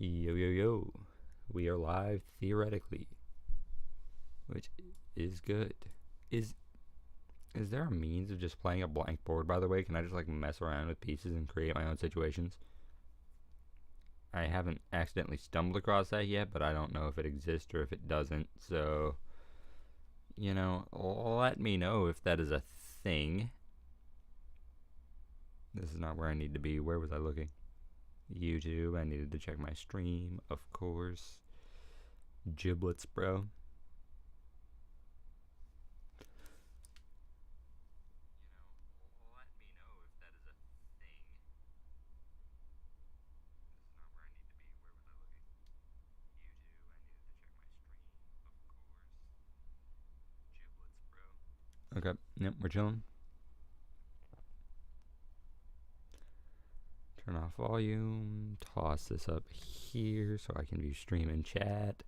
Yo, yo, yo. We are live theoretically, which is good. Is is there a means of just playing a blank board, by the way? Can I just like mess around with pieces and create my own situations? I haven't accidentally stumbled across that yet, but I don't know if it exists or if it doesn't. So, let me know if that is a thing. This is not where I need to be. Where was I looking? YouTube. I needed to check my stream, of course. Giblets, bro. Okay, yep, we're chilling. Turn off volume, toss this up here so I can view stream and chat.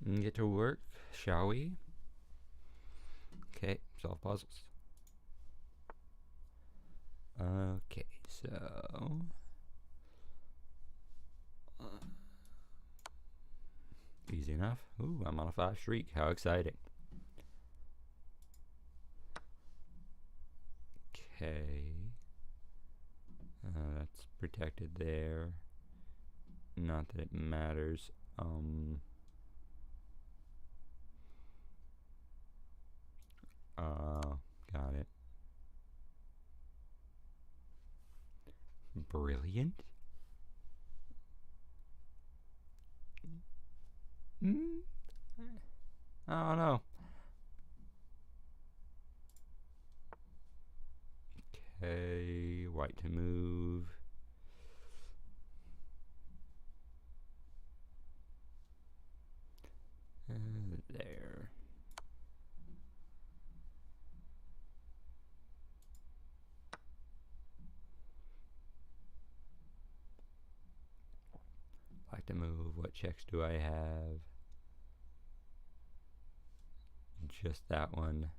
And get to work, shall we? Okay, solve puzzles. Okay, so easy enough. Ooh, I'm on a 5 streak. How exciting. Okay. That's protected there. Not that it matters. Got it. Brilliant. I don't know. Okay, white to move. And there. Black to move. What checks do I have? Just that one.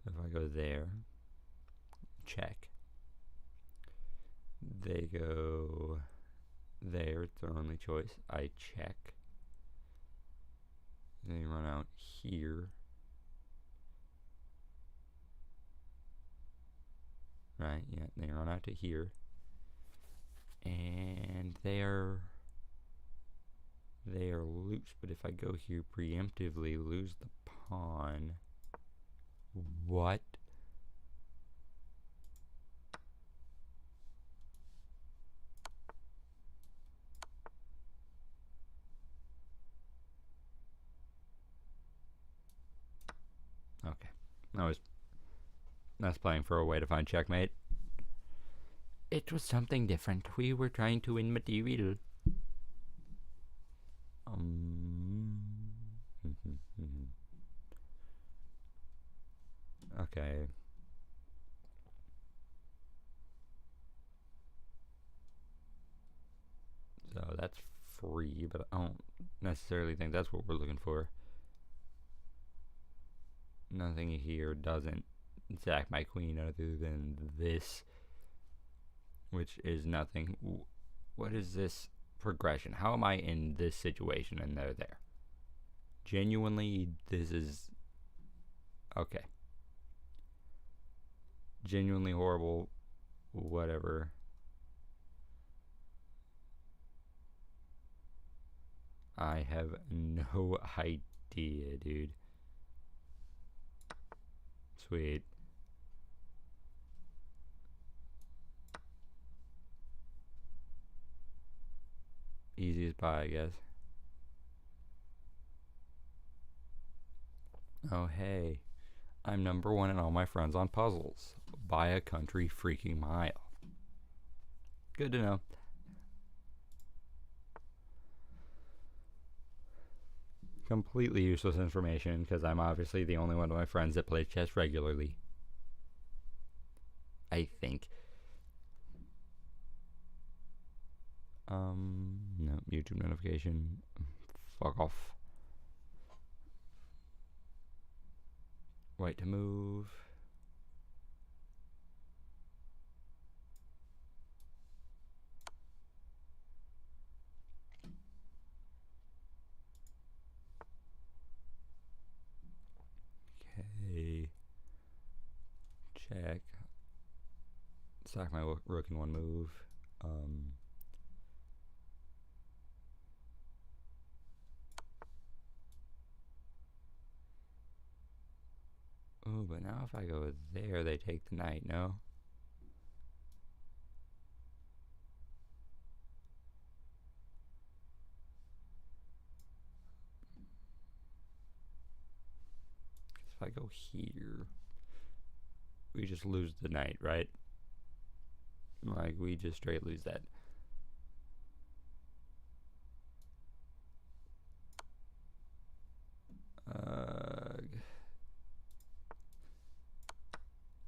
If I go there, check. They go there, it's their only choice. I check. They run out here. Right, yeah, they run out to here. And they are loose, but if I go here preemptively, lose the pawn. What? Okay. That's playing for a way to find checkmate. It was something different. We were trying to win material. Okay. So that's free, but I don't necessarily think that's what we're looking for. Nothing here doesn't sack my queen other than this, which is nothing. What is this progression? How am I in this situation and they're there? Genuinely, this is okay. Genuinely horrible. Whatever. I have no idea, dude. Sweet. Easy as pie, I guess. Oh, hey. I'm number 1 in all my friends on puzzles. By a country freaking mile. Good to know. Completely useless information because I'm obviously the only one of my friends that plays chess regularly. I think. No, YouTube notification. Fuck off. White to move. check. Sack my rook in one move. Oh, but now if I go there, they take the knight, no? If I go here, we just lose the knight, right? Like, we just straight lose that.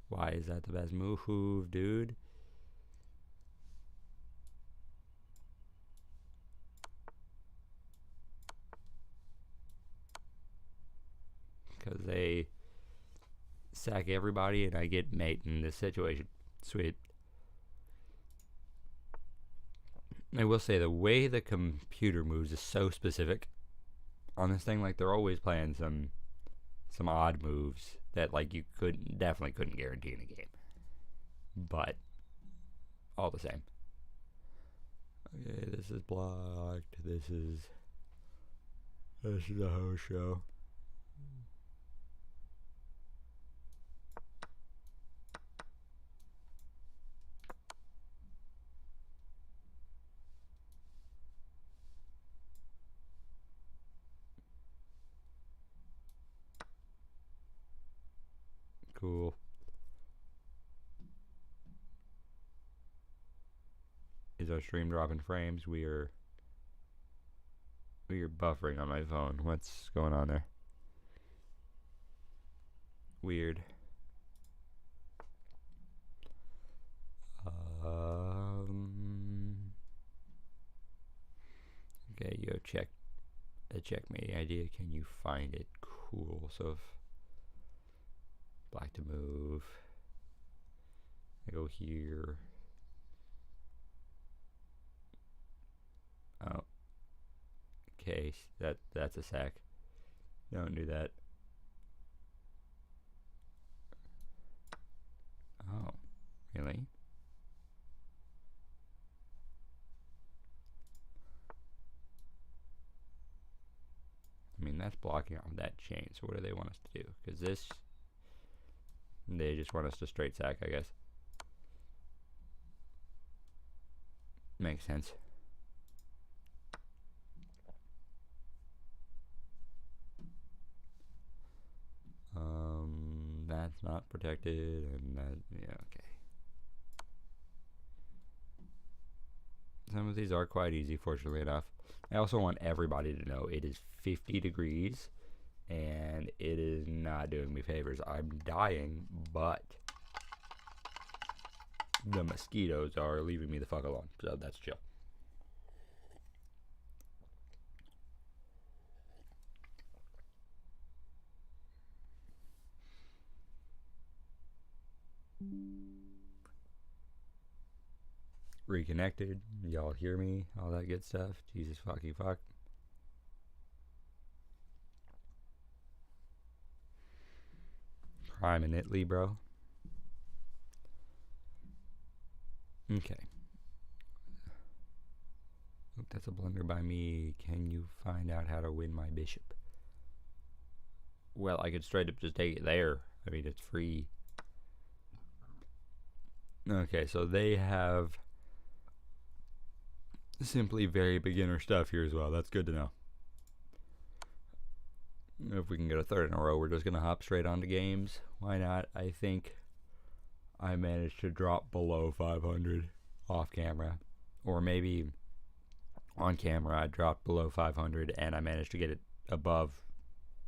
Why is that the best move, dude? Because they sack everybody and I get mate in this situation. Sweet. I will say the way the computer moves is so specific on this thing. Like, they're always playing some odd moves that, like, you definitely couldn't guarantee in a game, but all the same. Okay, this is blocked. This is a whole show. Cool. Is our stream dropping frames? We are buffering on my phone. What's going on there? Weird. Okay, yo, check checkmate idea. Can you find it? Cool. So if black to move, I go here. Oh, okay. That's a sack. Don't do that. Oh, really? I mean, that's blocking off that chain. So what do they want us to do? Because this, they just want us to straight sack, I guess. Makes sense. That's not protected, and that, yeah, okay. Some of these are quite easy, fortunately enough. I also want everybody to know it is 50 degrees, and it is not doing me favors. I'm dying, but the mosquitoes are leaving me the fuck alone, so that's chill. Reconnected, y'all hear me, all that good stuff. Jesus fucking fuck. Crime in Italy, bro. Okay. Look, that's a blunder by me. Can you find out how to win my bishop? Well, I could straight up just take it there. I mean, it's free. Okay, so they have simply very beginner stuff here as well. That's good to know. If we can get a third in a row, we're just going to hop straight onto games. Why not? I think I managed to drop below 500 off camera. Or maybe on camera I dropped below 500 and I managed to get it above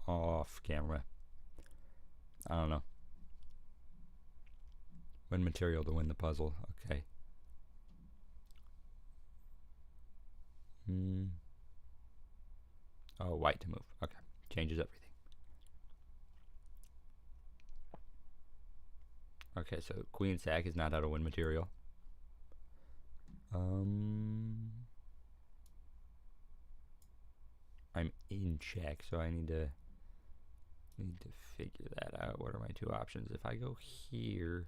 off camera. I don't know. Win material to win the puzzle. Okay. Oh, white to move. Okay. Changes everything. Okay, so queen sack is not how to win material. I'm in check, so I need to figure that out. What are my two options? If I go here,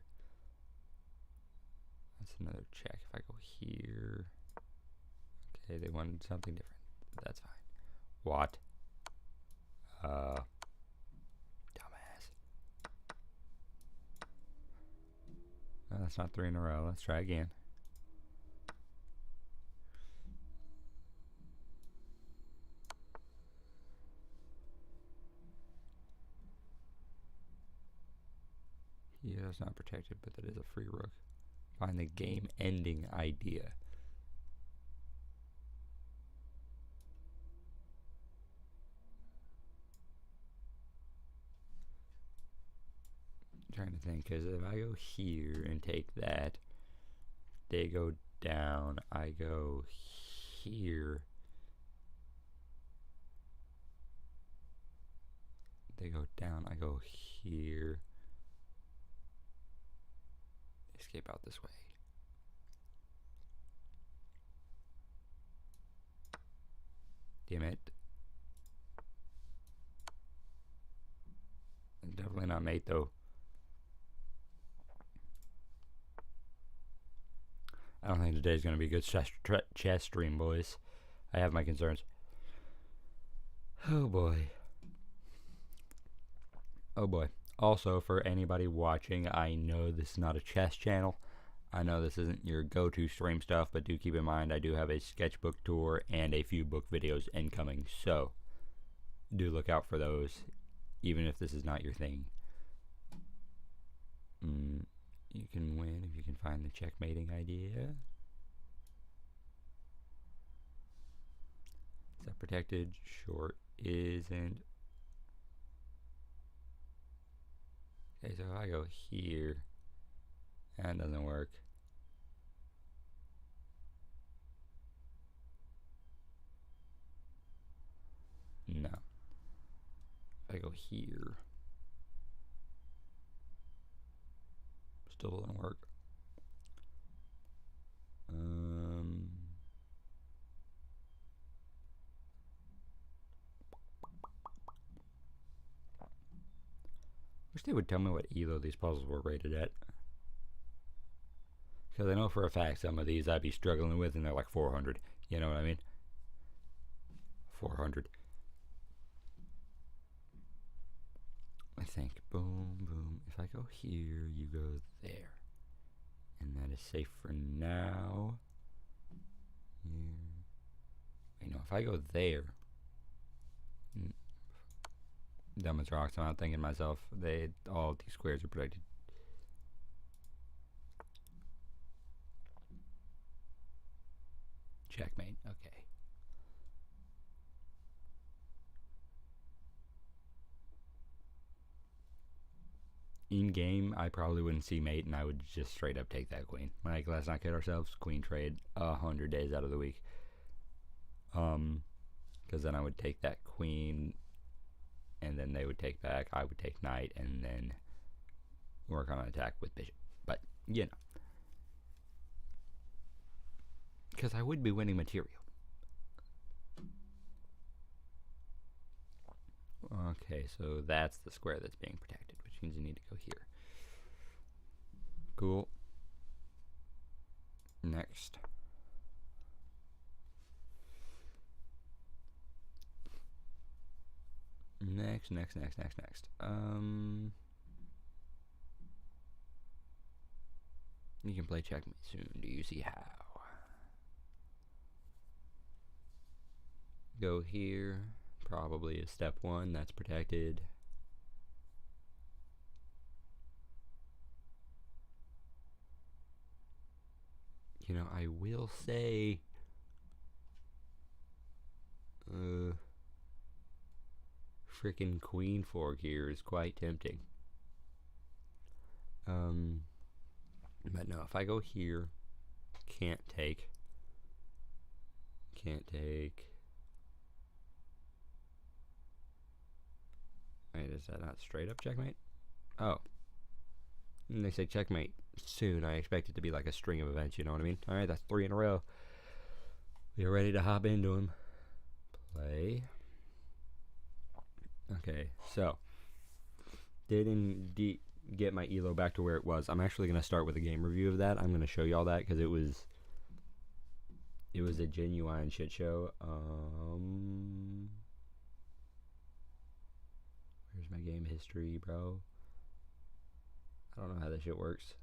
That's another check. If I go here. Okay, they wanted something different. That's fine. What? Dumbass. No, that's not 3 in a row. Let's try again. Yeah, that's not protected, but that is a free rook. Find the game-ending idea. I'm trying to think, because if I go here and take that, they go down. I go here. They go down. I go here. Escape out this way. Damn it. Definitely not mate though. I don't think today's going to be a good chess stream, boys. I have my concerns. Oh boy. Oh boy. Also, for anybody watching, I know this is not a chess channel. I know this isn't your go-to stream stuff, but do keep in mind I do have a sketchbook tour and a few book videos incoming, so do look out for those, even if this is not your thing. You can win if you can find the checkmating idea. Is that protected? Sure isn't. Okay, so if I go here, that doesn't work. No. If I go here, still doesn't work. Wish they would tell me what elo these puzzles were rated at. Because I know for a fact some of these I'd be struggling with and they're like 400. You know what I mean? 400. I think. Boom, boom. If I go here, you go there. And that is safe for now. Here. Wait, no, if I go there. Dumb as rocks. I'm not thinking to myself, all these squares are protected. Checkmate. Okay. In game, I probably wouldn't see mate, and I would just straight up take that queen. Like, let's not kid ourselves. Queen trade 100 days out of the week. Because then I would take that queen, and then they would take back. I would take knight, and then work on an attack with bishop. But you know, because I would be winning material. Okay, so that's the square that's being protected, which means you need to go here. Cool. Next. Next. You can play checkmate soon. Do you see how? Go here. Probably is step 1. That's protected. You know, I will say freaking queen fork here is quite tempting. But no, if I go here, can't take. Wait, is that not straight up checkmate? Oh. And they say checkmate soon. I expect it to be like a string of events, you know what I mean? Alright, that's 3 in a row. We are ready to hop into them. Play. Okay, so get my elo back to where it was. I'm actually going to start with a game review of that. I'm going to show you all that because it was a genuine shit show. Where's my game history, bro? I don't know how this shit works.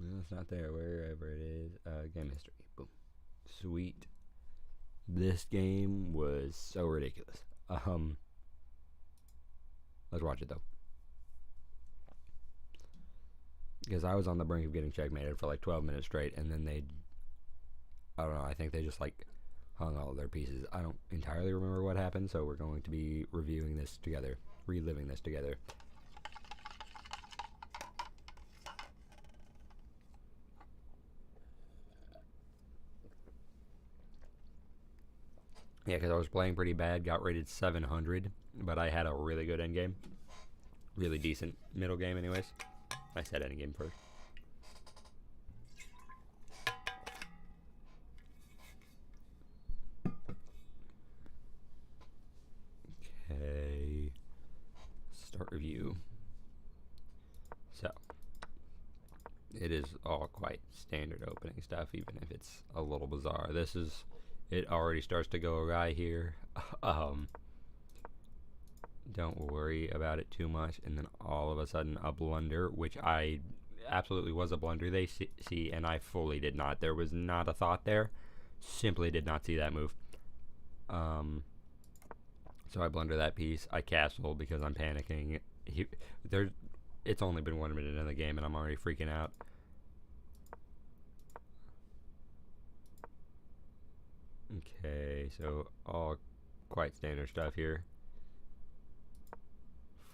No, it's not there. Wherever it is. Game history. Boom. Sweet. This game was so ridiculous. Let's watch it though. Because I was on the brink of getting checkmated for like 12 minutes straight, and then I don't know, I think they just like hung all their pieces. I don't entirely remember what happened, so we're going to be reviewing this together, reliving this together. Yeah, because I was playing pretty bad, got rated 700, but I had a really good endgame. Really decent middle game anyways. I said endgame first. Okay. Start review. So, it is all quite standard opening stuff, even if it's a little bizarre. It already starts to go awry here. Don't worry about it too much, and then all of a sudden a blunder, which I absolutely was a blunder. They see, and I fully did not. There was not a thought there. Simply did not see that move. So I blunder that piece. I castle because I'm panicking. It's only been 1 minute in the game, and I'm already freaking out. Okay, so all quite standard stuff here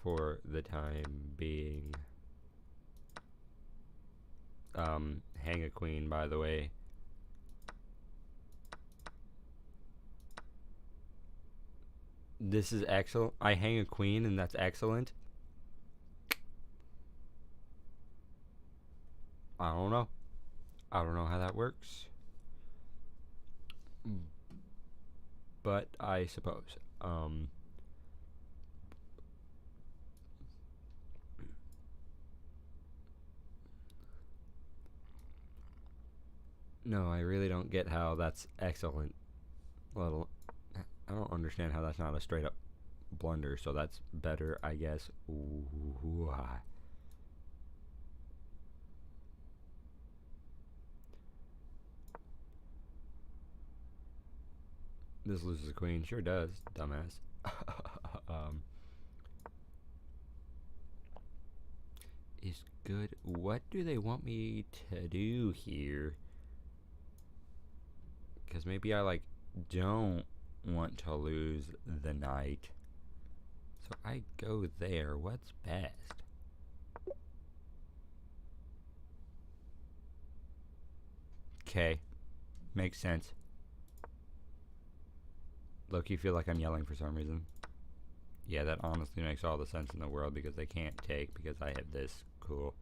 for the time being. Hang a queen, by the way. This is excellent. I hang a queen, and that's excellent. I don't know. I don't know how that works. But I suppose. No, I really don't get how that's excellent. Well, I don't understand how that's not a straight up blunder, so that's better, I guess. Ooh, this loses a queen. Sure does, dumbass. Is good. What do they want me to do here? Because maybe I like don't want to lose the knight. So I go there. What's best? Okay. Makes sense. Look, you feel like I'm yelling for some reason. Yeah, that honestly makes all the sense in the world because they can't take because I have this. Cool.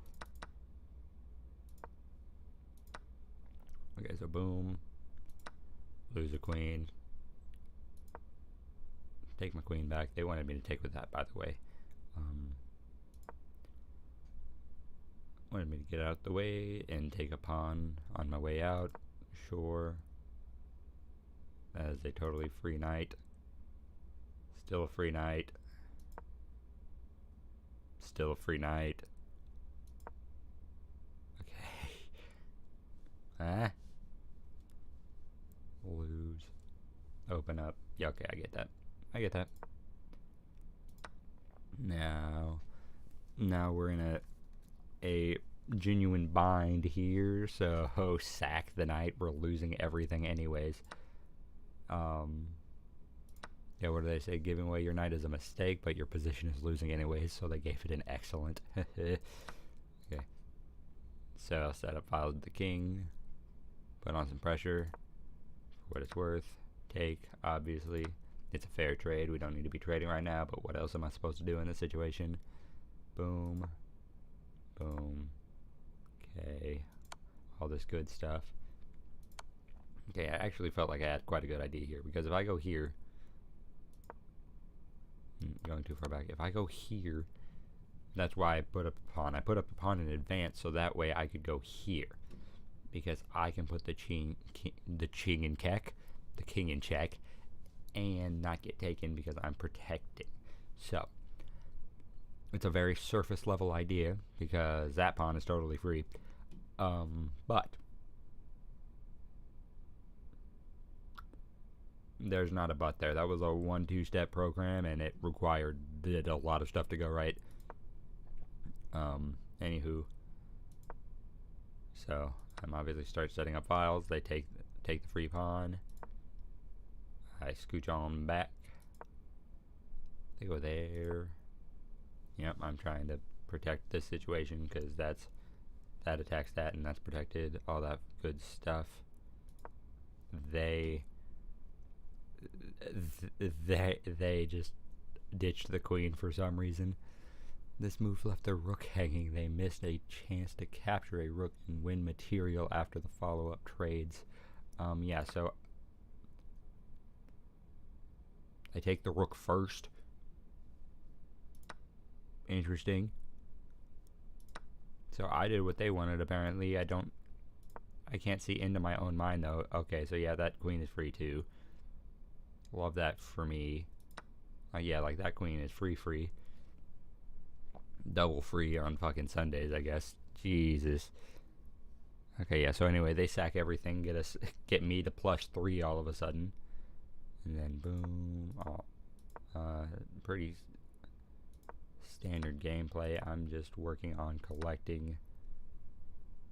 Okay, so boom. Lose a queen. Take my queen back. They wanted me to take with that, by the way. Wanted me to get out the way and take a pawn on my way out. Sure. That is a totally free knight. Still a free knight. Still a free knight. Okay. Huh? Lose. Open up. Yeah, okay, I get that. I get that. Now we're in a genuine bind here, so sack the knight. We're losing everything anyways. Yeah, what do they say? Giving away your knight is a mistake, but your position is losing anyways, so they gave it an excellent. Okay. So I'll set up files with the king. Put on some pressure. For what it's worth. Take, obviously. It's a fair trade. We don't need to be trading right now, but what else am I supposed to do in this situation? Boom. Boom. Okay. All this good stuff. Okay, I actually felt like I had quite a good idea here, because if I go here, going too far back, if I go here, that's why I put up a pawn. I put up a pawn in advance so that way I could go here, because I can put the king in check, and not get taken because I'm protecting. So it's a very surface level idea because that pawn is totally free. But there's not a but there. That was a 1-2 step program, and it did a lot of stuff to go right. Anywho, so I'm obviously start setting up files. They take the free pawn. I scooch on back. They go there. Yep, I'm trying to protect this situation because that attacks that, and that's protected. All that good stuff. They just ditched the queen for some reason. This move left their rook hanging. They missed a chance to capture a rook and win material after the follow-up trades. Yeah, so I take the rook first. Interesting. So I did what they wanted, apparently. I can't see into my own mind, though. Okay, so yeah, that queen is free, too. Love that for me. Yeah, like that queen is free. Double free on fucking Sundays, I guess. Jesus. Okay, yeah, so anyway, they sack everything, get me to +3 all of a sudden. And then boom. Pretty standard gameplay. I'm just working on collecting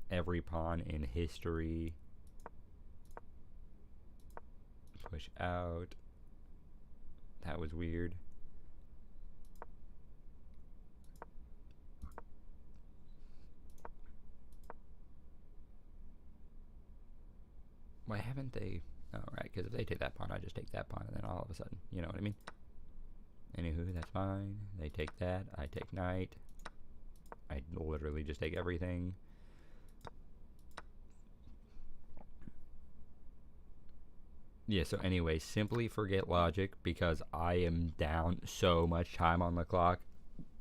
every pawn in history. Push out. That was weird. Why haven't they? Oh, right, because if they take that pawn, I just take that pawn, and then all of a sudden, you know what I mean? Anywho, that's fine. They take that. I take knight. I literally just take everything. Yeah, so anyway, simply forget logic because I am down so much time on the clock.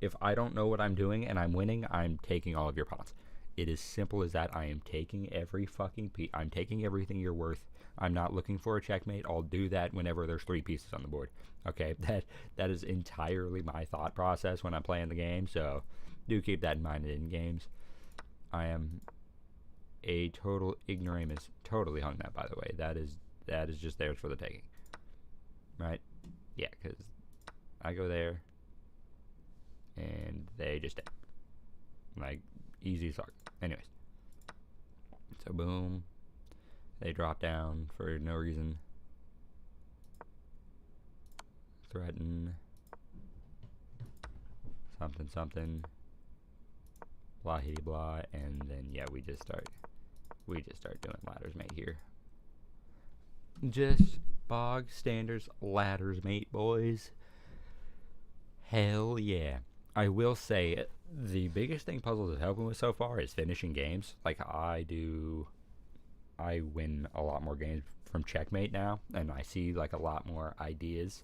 If I don't know what I'm doing and I'm winning, I'm taking all of your pawns. It is simple as that. I am taking every fucking piece. I'm taking everything you're worth. I'm not looking for a checkmate. I'll do that whenever there's 3 pieces on the board. Okay, that is entirely my thought process when I'm playing the game, so do keep that in mind in games. I am a total ignoramus. Totally hung that, by the way. That is just theirs for the taking. Right? Yeah, because I go there, and they just take. Like, easy as fuck. Anyways. So, boom. They drop down for no reason. Threaten. Something. Blah hitty blah. And then, yeah, we just start doing ladders mate here. Just bog standards ladders mate, boys. Hell yeah. I will say the biggest thing puzzles is helping with so far is finishing games. Like I win a lot more games from checkmate now, and I see like a lot more ideas.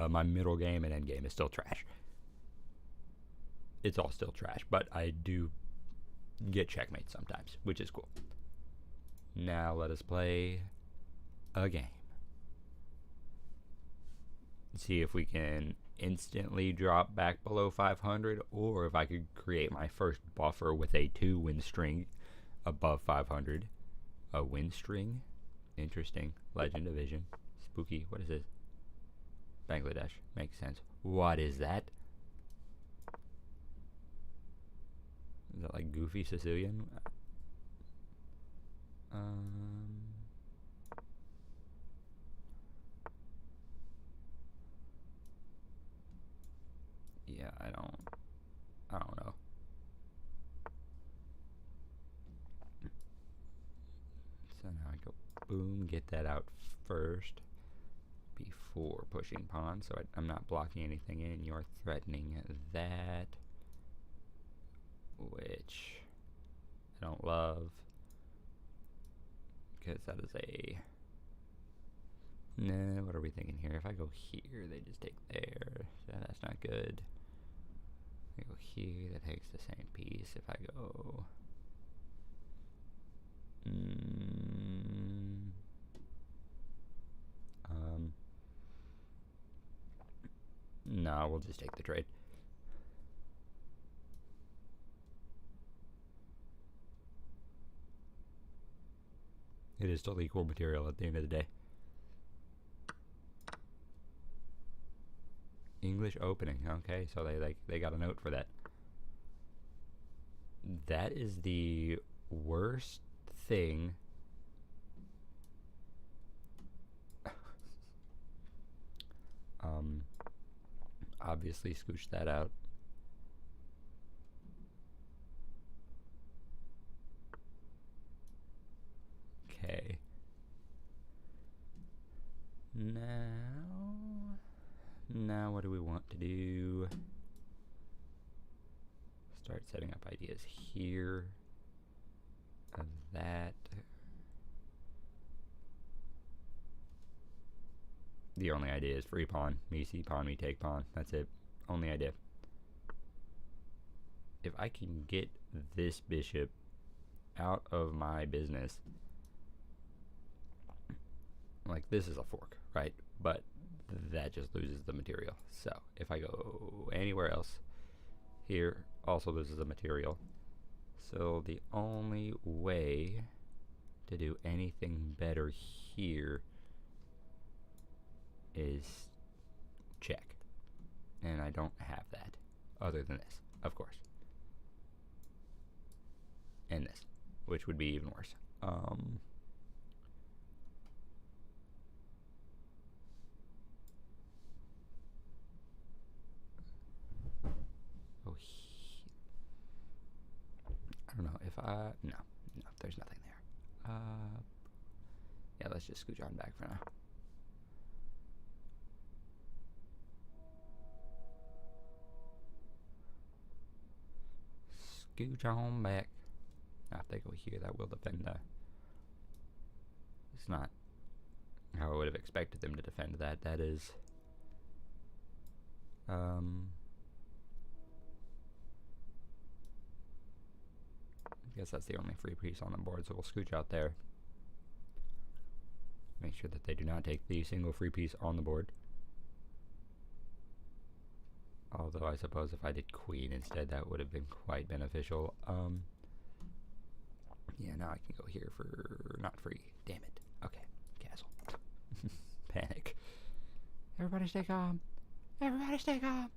My middle game and end game is still trash. It's all still trash, but I do get checkmate sometimes, which is cool. Now let us play a game. See if we can instantly drop back below 500, or if I could create my first buffer with a 2 win string above 500. A win string? Interesting. Legend Division. Spooky. What is this? Bangladesh. Makes sense. What is that? Is that like Goofy Sicilian? Yeah, I don't know. So now I go boom, get that out first before pushing pawn, so I'm not blocking anything in. You're threatening that, which I don't love. because that is a... Nah, what are we thinking here? If I go here, they just take there. So that's not good. If I go here, that takes the same piece. If I go... No, we'll just take the trade. It is still equal material at the end of the day. English opening. Okay, so they got a note for that. That is the worst thing. Obviously scooch that out. Okay. Now what do we want to do? Start setting up ideas here. Of that. The only idea is free pawn. Me see pawn, me take pawn. That's it. Only idea. If I can get this bishop out of my business, like this is a fork, right? But that just loses the material. So if I go anywhere else, here also loses the material. So the only way to do anything better here is check. And I don't have that other than this, of course. And this, which would be even worse. Oh, I don't know if no, there's nothing there. Yeah, let's just scooch on back for now. Scooch on back. Now if they go here, that will defend the... It's not how I would have expected them to defend that. That is... I guess that's the only free piece on the board, so we'll scooch out there. Make sure that they do not take the single free piece on the board. Although I suppose if I did queen instead, that would have been quite beneficial. Yeah, now I can go here for not free. Damn it. Okay, castle. Panic. Everybody stay calm. Everybody stay calm.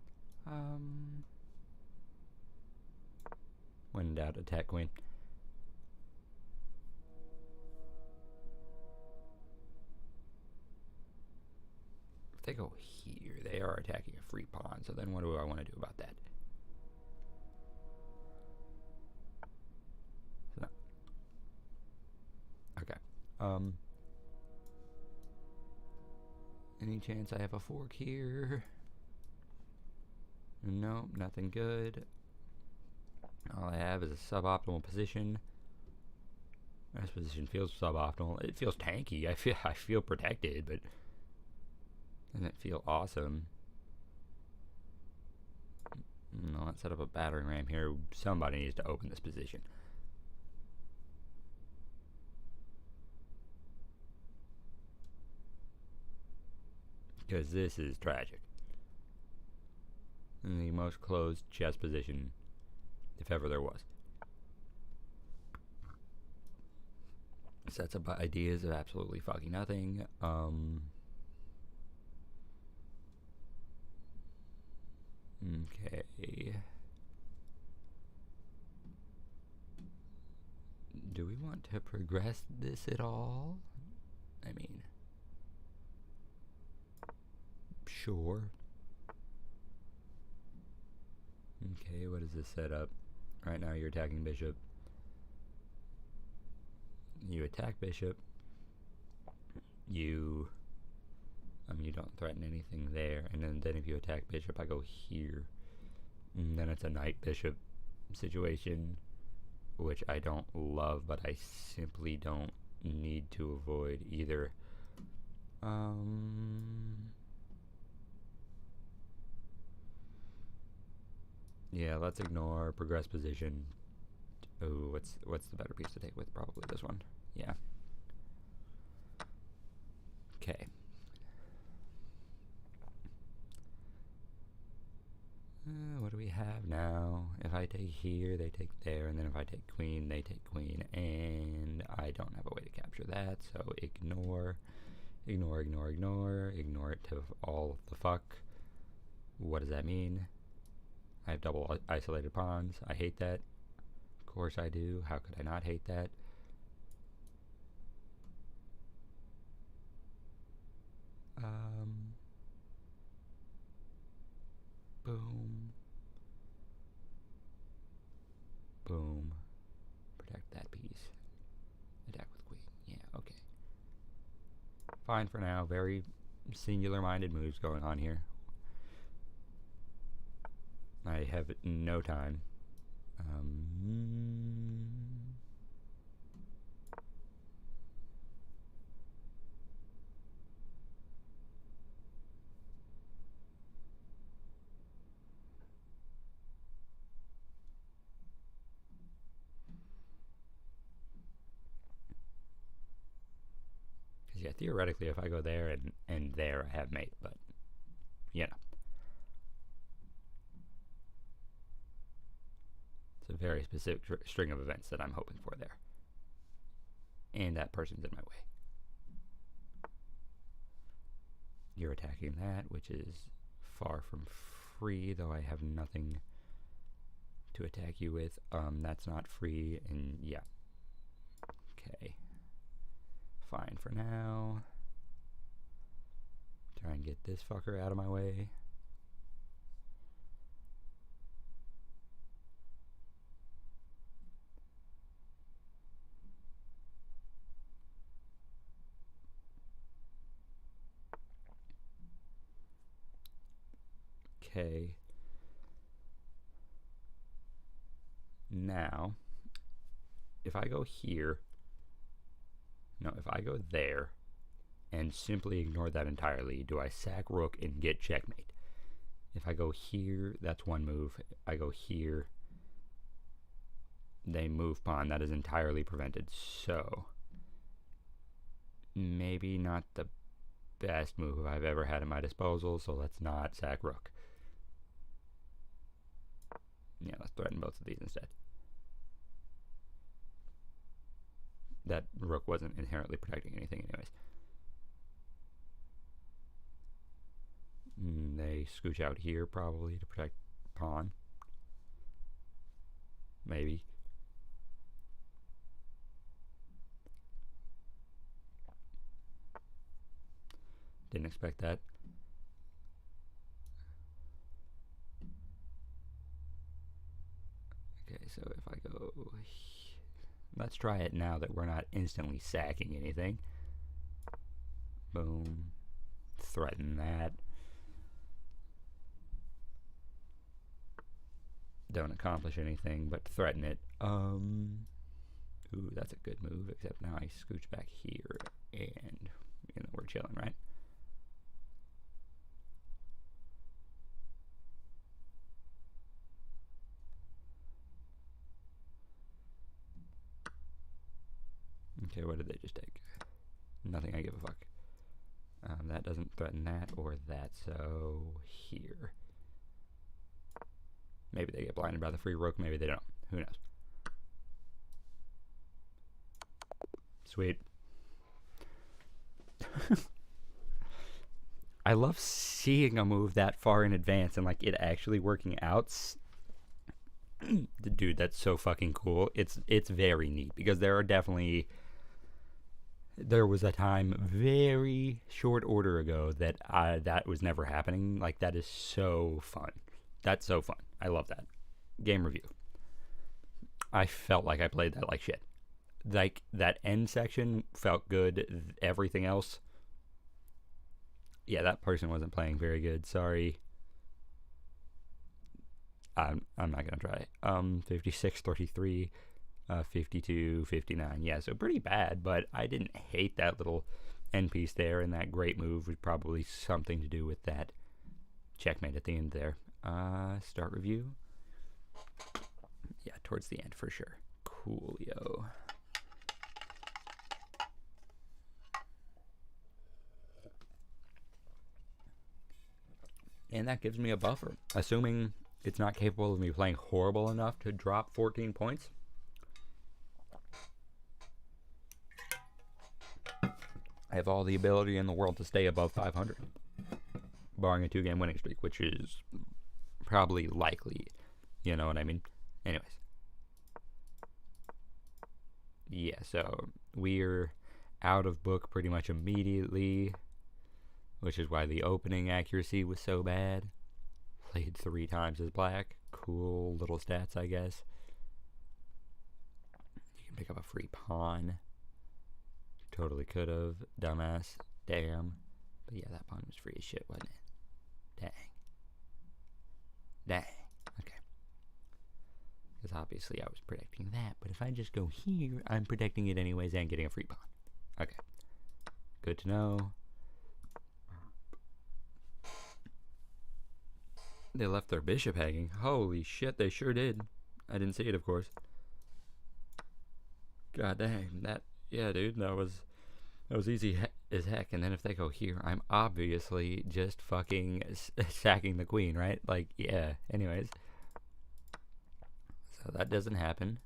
When in doubt, attack queen. If they go here, they are attacking a free pawn. So then what do I want to do about that? So, okay. Any chance I have a fork here? Nope, nothing good. All I have is a suboptimal position. This position feels suboptimal. It feels tanky. I feel protected, but doesn't feel awesome. No, let's set up a battering ram here. Somebody needs to open this position. Because this is tragic. In the most closed chess position, if ever there was. Sets up ideas of absolutely fucking nothing. Okay. Do we want to progress this at all? I mean, sure. Okay, what is this setup? Right now you're attacking bishop. You attack bishop. You don't threaten anything there. And then if you attack bishop, I go here. And then it's a knight bishop situation, which I don't love, but I simply don't need to avoid either. Yeah, let's ignore progress position. Oh, what's the better piece to take with? Probably this one. Yeah. Okay. What do we have now? If I take here, they take there, and then if I take queen, they take queen, and I don't have a way to capture that, so ignore it to all the fuck. What does that mean? I have double isolated pawns. I hate that. Of course I do. How could I not hate that? Boom. Boom. Protect that piece. Attack with queen. Yeah, okay. Fine for now. Very singular-minded moves going on here. I have no time. Yeah, theoretically, if I go there and there, I have mate, but, you know. It's a very specific string of events that I'm hoping for there. And that person's in my way. You're attacking that, which is far from free, though I have nothing to attack you with. That's not free, and yeah. Okay. Fine for now. Try and get this fucker out of my way. Okay. Now, if I go here, no, if I go there and simply ignore that entirely, do I sack rook and get checkmate? If I go here, that's one move. I go here, they move pawn. That is entirely prevented. So, maybe not the best move I've ever had at my disposal, so let's not sack rook. Yeah, let's threaten both of these instead. That rook wasn't inherently protecting anything anyways. They scooch out here probably to protect pawn. Maybe. Didn't expect that. Okay, so if I go... Let's try it now that we're not instantly sacking anything. Boom. Threaten that. Don't accomplish anything, but threaten it. Ooh, that's a good move, except now I scooch back here, and we're chilling, right? Okay, what did they just take? Nothing, I give a fuck. That doesn't threaten that or that, so here. Maybe they get blinded by the free rook, maybe they don't. Who knows? Sweet. I love seeing a move that far in advance and like it actually working out. Dude, that's so fucking cool. It's very neat because there was a time very short order ago that that was never happening. Like, that is so fun. That's so fun. I love that. Game review. I felt like I played that like shit. Like, that end section felt good. Everything else, yeah, that person wasn't playing very good. Sorry. I'm not gonna try. 56-33. 52, 59. Yeah, so pretty bad, but I didn't hate that little end piece there, and that great move was probably something to do with that checkmate at the end there. Start review. Yeah, towards the end for sure. Coolio. And that gives me a buffer. Assuming it's not capable of me playing horrible enough to drop 14 points. I have all the ability in the world to stay above 500. Barring a 2-game winning streak, which is probably likely. You know what I mean? Anyways. Yeah, so we're out of book pretty much immediately, which is why the opening accuracy was so bad. Played 3 times as black. Cool little stats, I guess. You can pick up a free pawn. Totally could have. Dumbass. Damn. But yeah, that pawn was free as shit, wasn't it? Dang. Okay. Because obviously I was predicting that. But if I just go here, I'm predicting it anyways and getting a free pawn. Okay. Good to know. They left their bishop hanging. Holy shit, they sure did. I didn't see it, of course. God dang, yeah, dude, that was easy as heck. And then if they go here, I'm obviously just fucking sacking the queen, right? Like, yeah, anyways. So that doesn't happen.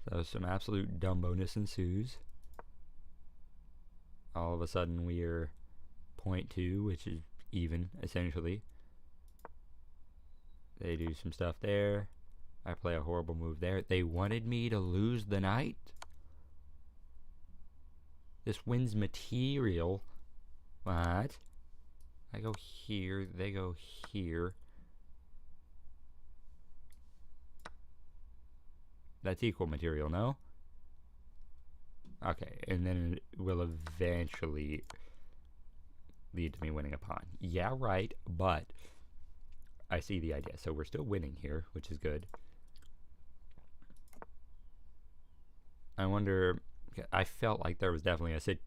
So some absolute dumboness ensues. All of a sudden we're 0.2, which is even, essentially. They do some stuff there. I play a horrible move there. They wanted me to lose the knight. This wins material. What? I go here. They go here. That's equal material, no? Okay, and then it will eventually lead to me winning a pawn. Yeah, right, but I see the idea. So we're still winning here, which is good. I wonder, I felt like there was definitely a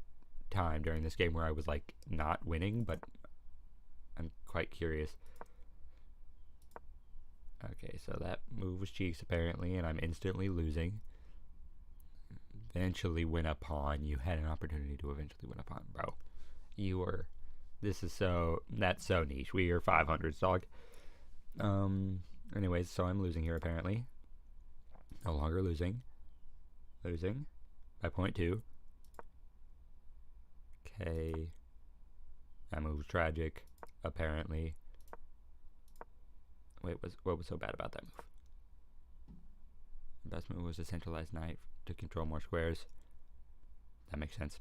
time during this game where I was like not winning, but I'm quite curious. Okay, so that move was cheeks apparently, and I'm instantly losing. Eventually win a pawn. You had an opportunity to eventually win a pawn, bro. You were... This is so... That's so niche. We are 500s, dog. Anyways, so I'm losing here, apparently. No longer losing. Losing. By 0.2. Okay. That move was tragic, apparently. Wait, what was so bad about that move? The best move was a centralized knight to control more squares. That makes sense.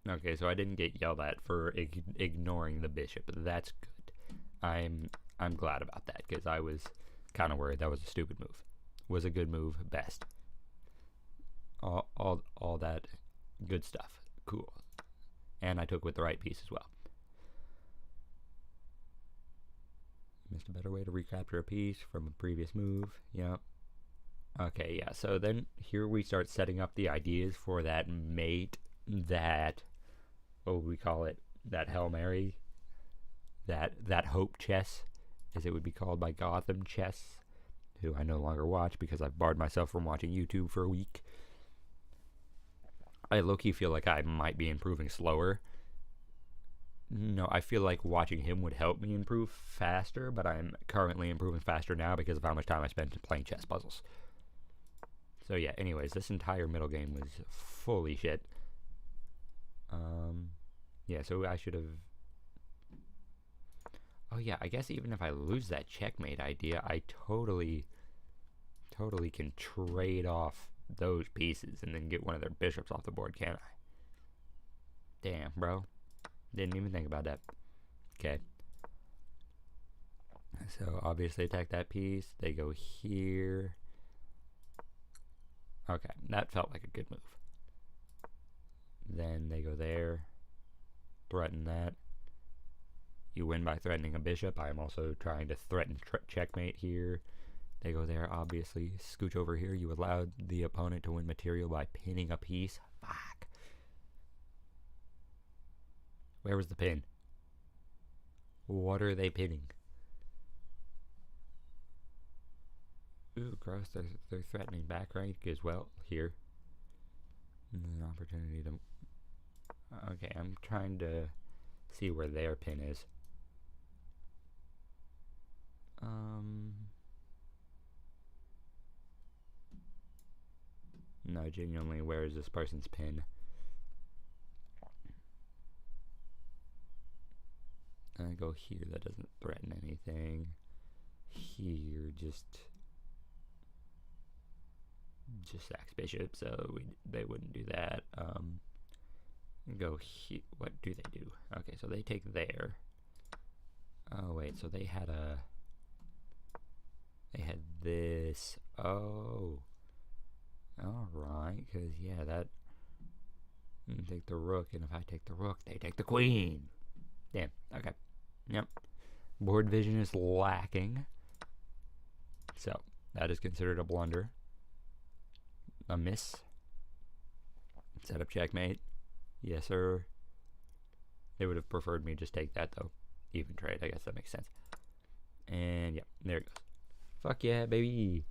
Okay, so I didn't get yelled at for ignoring the bishop. That's good. I'm glad about that, because I was kind of worried that was a stupid move. Was a good move, best. All that good stuff. Cool. And I took with the right piece as well. Missed a better way to recapture a piece from a previous move. Yep. Okay, yeah, so then here we start setting up the ideas for that mate, that, what would we call it, that Hail Mary, that hope chess, as it would be called by Gotham Chess, who I no longer watch because I've barred myself from watching YouTube for a week. I low-key feel like I might be improving slower. No, I feel like watching him would help me improve faster, but I'm currently improving faster now because of how much time I spent playing chess puzzles. So yeah, anyways, this entire middle game was fully shit. Yeah, so I should have... Oh yeah, I guess even if I lose that checkmate idea, I totally can trade off those pieces and then get one of their bishops off the board, can't I? Damn, bro. Didn't even think about that. Okay. So obviously attack that piece. They go here. Okay, that felt like a good move. Then they go there. Threaten that. You win by threatening a bishop. I'm also trying to threaten checkmate here. They go there, obviously. Scooch over here. You allowed the opponent to win material by pinning a piece. Fuck. Where was the pin? What are they pinning? Ooh, gross. They're threatening back rank as well here. An opportunity to... Okay, I'm trying to see where their pin is. No, genuinely, where is this person's pin? I go here, that doesn't threaten anything. Here, just sacks bishop, so they wouldn't do that. Go here. What do they do? Okay, so they take there. Oh wait, so they had this. Oh, all right, because yeah, that take the rook, and if I take the rook, they take the queen. Damn. Okay. Yep. Board vision is lacking, so that is considered a blunder. A miss. Set up checkmate. Yes, sir. They would have preferred me just take that, though. Even trade, I guess that makes sense. And, yeah, there it goes. Fuck yeah, baby.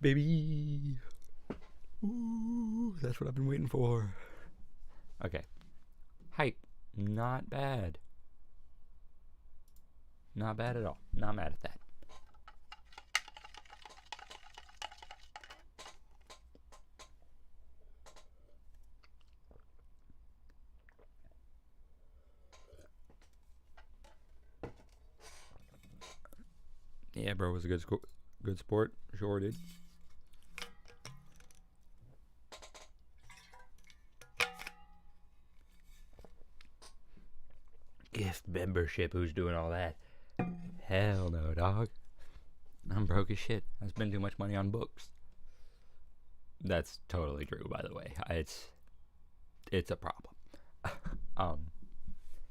Baby. Ooh, that's what I've been waiting for. Okay. Hype. Not bad. Not bad at all. Not mad at that. Yeah, bro, was a good sport. Sure did. Gift membership, who's doing all that? Hell no, dog. I'm broke as shit. I spend too much money on books. That's totally true, by the way. It's a problem.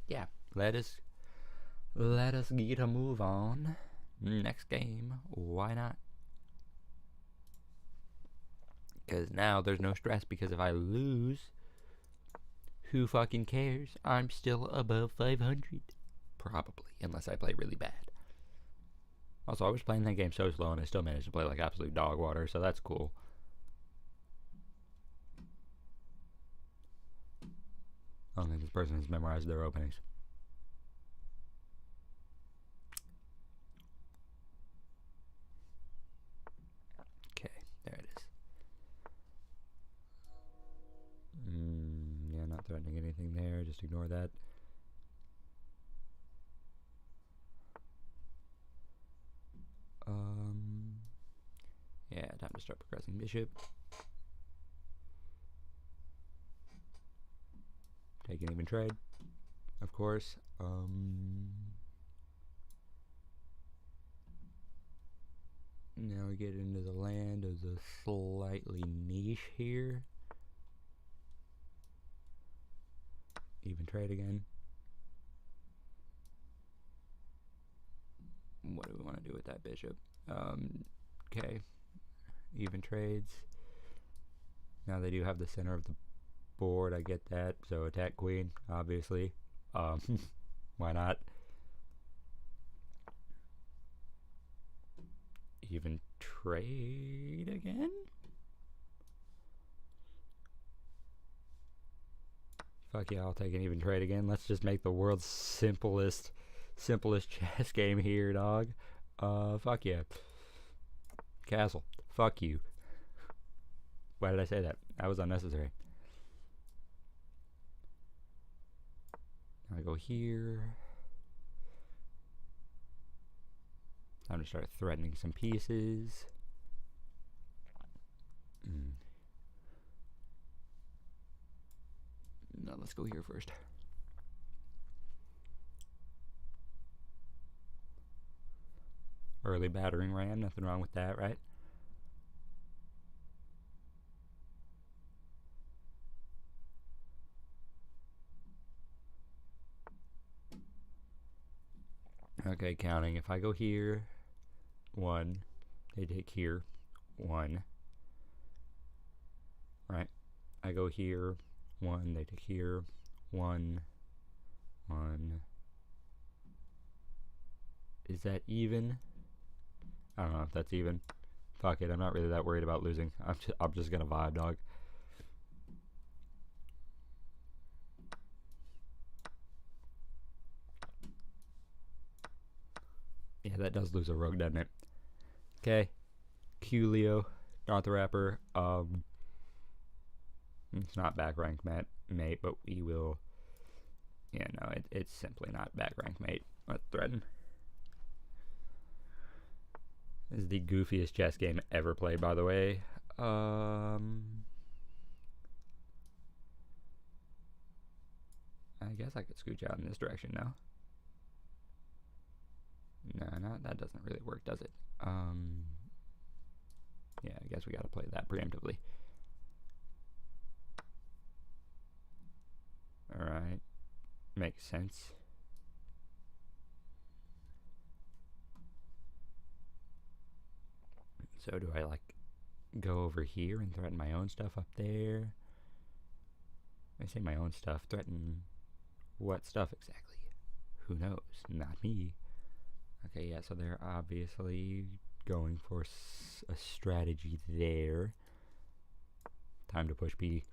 Yeah, let us get a move on. Next game, why not? Because now there's no stress, because if I lose, who fucking cares? I'm still above 500. Probably, unless I play really bad. Also, I was playing that game so slow and I still managed to play like absolute dog water, so that's cool. I don't think this person has memorized their openings. Okay, there it is. Yeah, not threatening anything there, just ignore that. Yeah, time to start progressing bishop. Take an even trade, of course. Now we get into the land of the slightly niche here. Even trade again. What do we want to do with that bishop? Okay. Even trades. Now they do have the center of the board. I get that. So attack queen, obviously. Why not? Even trade again? Fuck yeah, I'll take an even trade again. Let's just make the world's simplest chess game here, dog. Fuck yeah. Castle. Fuck you. Why did I say that? That was unnecessary. I go here. Time to start threatening some pieces. No, let's go here first. Early battering ram, nothing wrong with that, right? Okay, counting. If I go here, 1, they take here, 1. Right. I go here, 1, they take here, 1, 1. Is that even? I don't know if that's even. Fuck it, I'm not really that worried about losing. I'm just gonna vibe, dog. Yeah, that does lose a rogue, doesn't it? Okay. Q Leo, not the rapper. It's not back rank mate, but we will. Yeah, no, it's simply not back rank mate. Let's threaten. This is the goofiest chess game ever played, by the way. I guess I could scooch out in this direction now. No, that doesn't really work, does it? Yeah, I guess we gotta play that preemptively. Alright. Makes sense. So do I, like, go over here and threaten my own stuff up there? I say my own stuff. Threaten what stuff exactly? Who knows? Not me. Okay, yeah, so they're obviously going for a strategy there. Time to push B.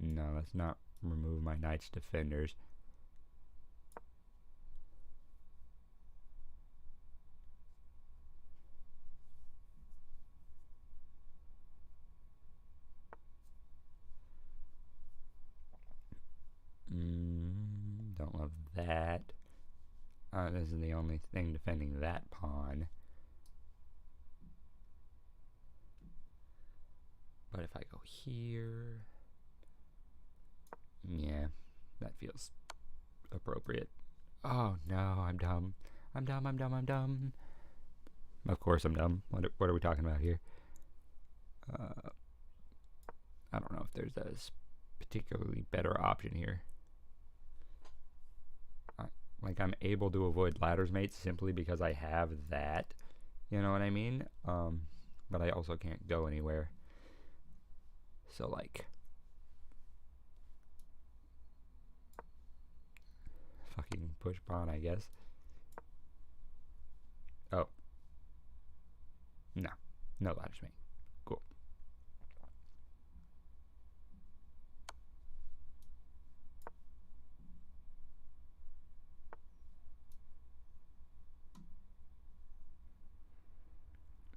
No, let's not remove my knight's defenders. Don't love that. This is the only thing defending that pawn. But if I go here... Yeah, that feels appropriate. Oh no, I'm dumb. I'm dumb. Of course I'm dumb. What are we talking about here? I don't know if there's a particularly better option here. Like, I'm able to avoid ladders mates simply because I have that. You know what I mean? But I also can't go anywhere. So, like... Fucking push pawn, I guess. Oh. No. No ladders mate. Cool.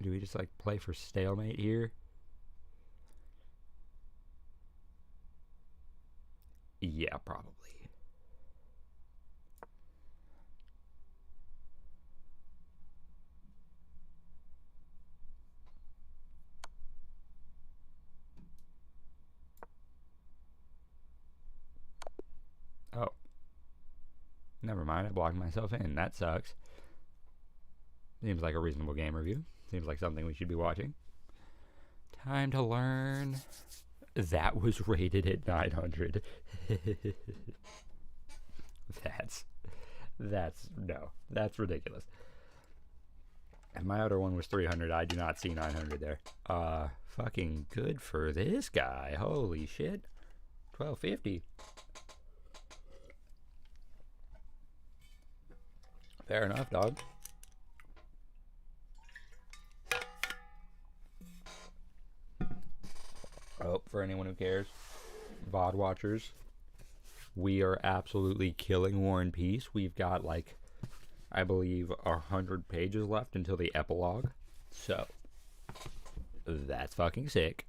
Do we just, like, play for stalemate here? Yeah, probably. Oh. Never mind, I blocked myself in. That sucks. Seems like a reasonable game review. Seems like something we should be watching. Time to learn. That was rated at 900. That's ridiculous. And my other one was 300. I do not see 900 there. Fucking good for this guy. Holy shit. 1250. Fair enough, dog. Oh, for anyone who cares, VOD watchers, we are absolutely killing War and Peace. We've got, like, I believe 100 pages left until the epilogue. So, that's fucking sick.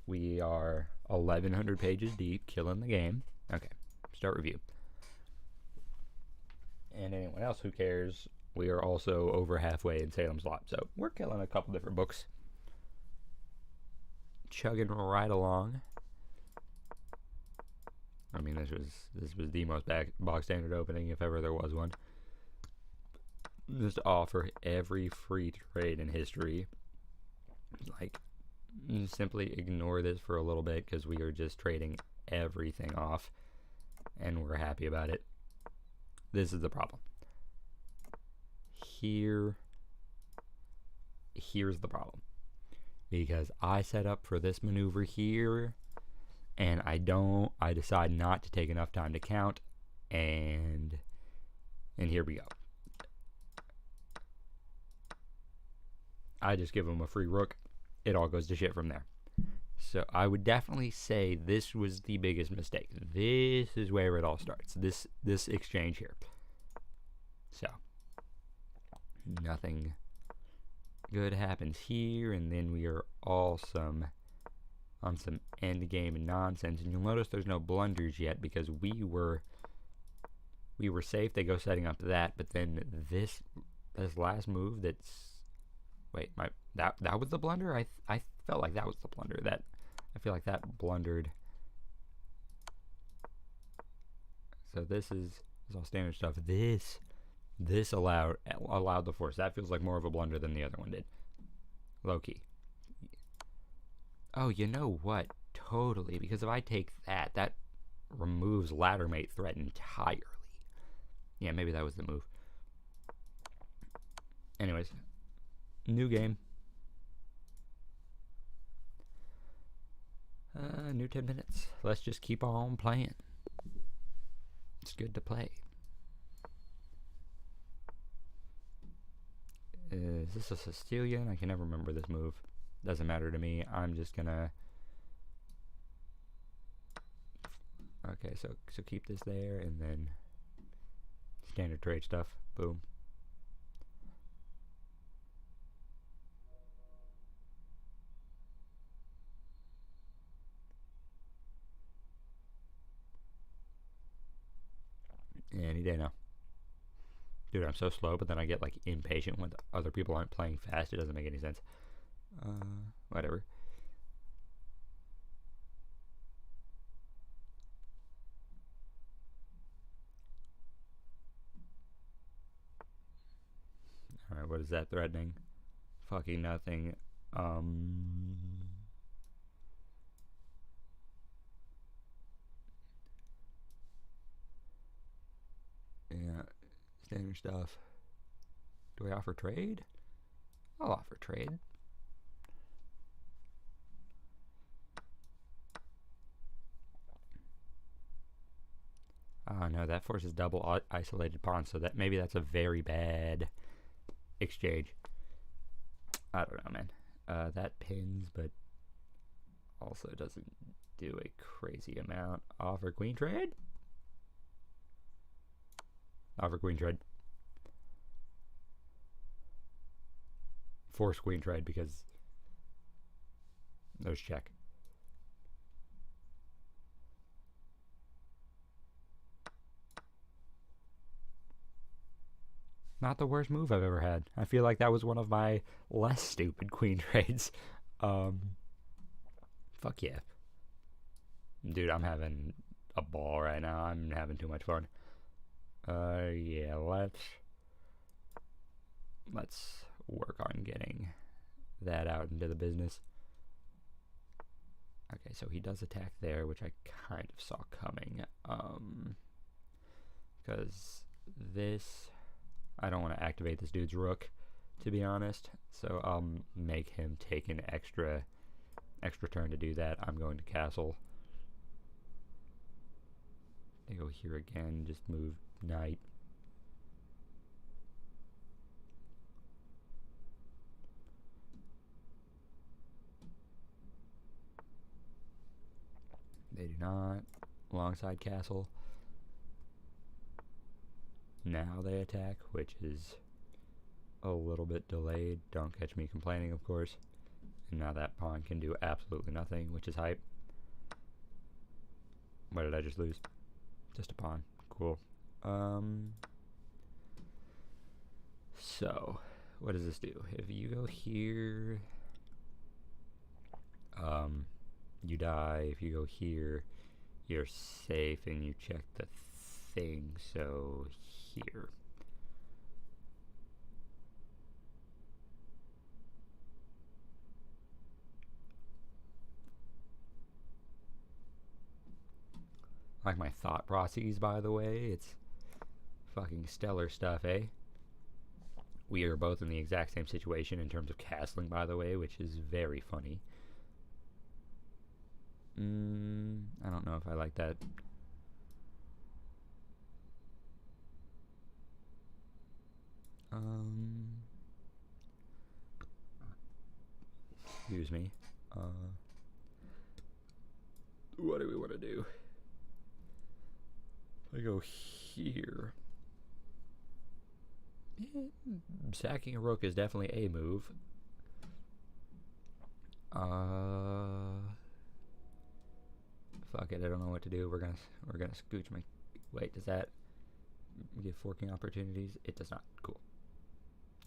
We are 1,100 pages deep, killing the game. Okay, start review. And anyone else who cares, we are also over halfway in Salem's Lot. So, we're killing a couple different books. Chugging right along. I mean, this was the most box standard opening if ever there was one. Just offer every free trade in history Like, simply ignore this for a little bit because we are just trading everything off and we're happy about it. This is the problem. Here's the problem. Because I set up for this maneuver here and I decide not to take enough time to count, and here we go. I just give him a free rook. It all goes to shit from there. So I would definitely say this was the biggest mistake. This is where it all starts. This exchange here. So nothing good happens here, and then we are all on some end game nonsense. And you'll notice there's no blunders yet because we were safe. They go setting up that, but then this last move that was the blunder. I felt like that was the blunder. I feel like that blundered. So this is all standard stuff. This allowed the force. That feels like more of a blunder than the other one did. Low key. Oh, you know what? Totally. Because if I take that removes ladder mate threat entirely. Yeah, maybe that was the move. Anyways, new game. New 10 minutes. Let's just keep on playing. It's good to play. Is this a Sicilian? I can never remember this move. Doesn't matter to me. I'm just gonna... Okay, so keep this there, and then standard trade stuff. Boom. Any day now. Dude, I'm so slow, but then I get like impatient when other people aren't playing fast. It doesn't make any sense. Whatever. Alright, what is that threatening? Fucking nothing. Yeah, standard stuff. Do I offer trade? I'll offer trade. Oh no, that forces double isolated pawns, so that maybe that's a very bad exchange. I don't know, man. That pins, but also doesn't do a crazy amount. Offer queen trade? Offer queen trade. Force queen trade because those check. Not the worst move I've ever had. I feel like that was one of my less stupid queen trades. Fuck yeah. Dude, I'm having a ball right now. I'm having too much fun. Yeah, let's work on getting that out into the business. Okay, so he does attack there, which I kind of saw coming. Because this... I don't want to activate this dude's rook, to be honest. So I'll make him take an extra turn to do that. I'm going to castle. They go here again, just move knight. They do not. Longside castle. Now they attack, which is a little bit delayed. Don't catch me complaining, of course. And now that pawn can do absolutely nothing, which is hype. What did I just lose? Just a pawn. Cool. So, what does this do? If you go here, you die. If you go here, you're safe and you check the thing. So here. Like my thought processes, by the way. It's fucking stellar stuff, eh? We are both in the exact same situation in terms of castling, by the way, which is very funny. I don't know if I like that. Excuse me. What do we want to do? I go here. Sacking a rook is definitely a move. Fuck it, I don't know what to do. We're gonna scooch my. Wait, does that give forking opportunities? It does not. Cool.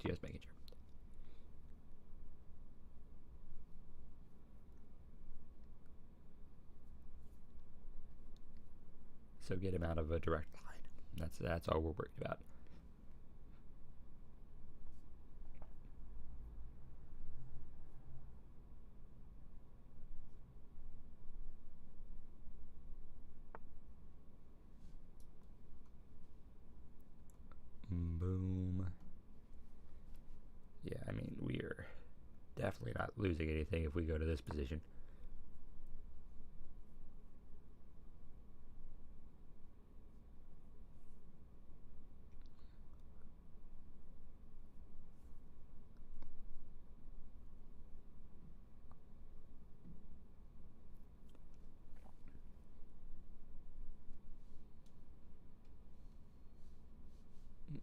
Just making sure. So get him out of a direct line. That's all we're worried about. Boom. Yeah, I mean, we're definitely not losing anything if we go to this position.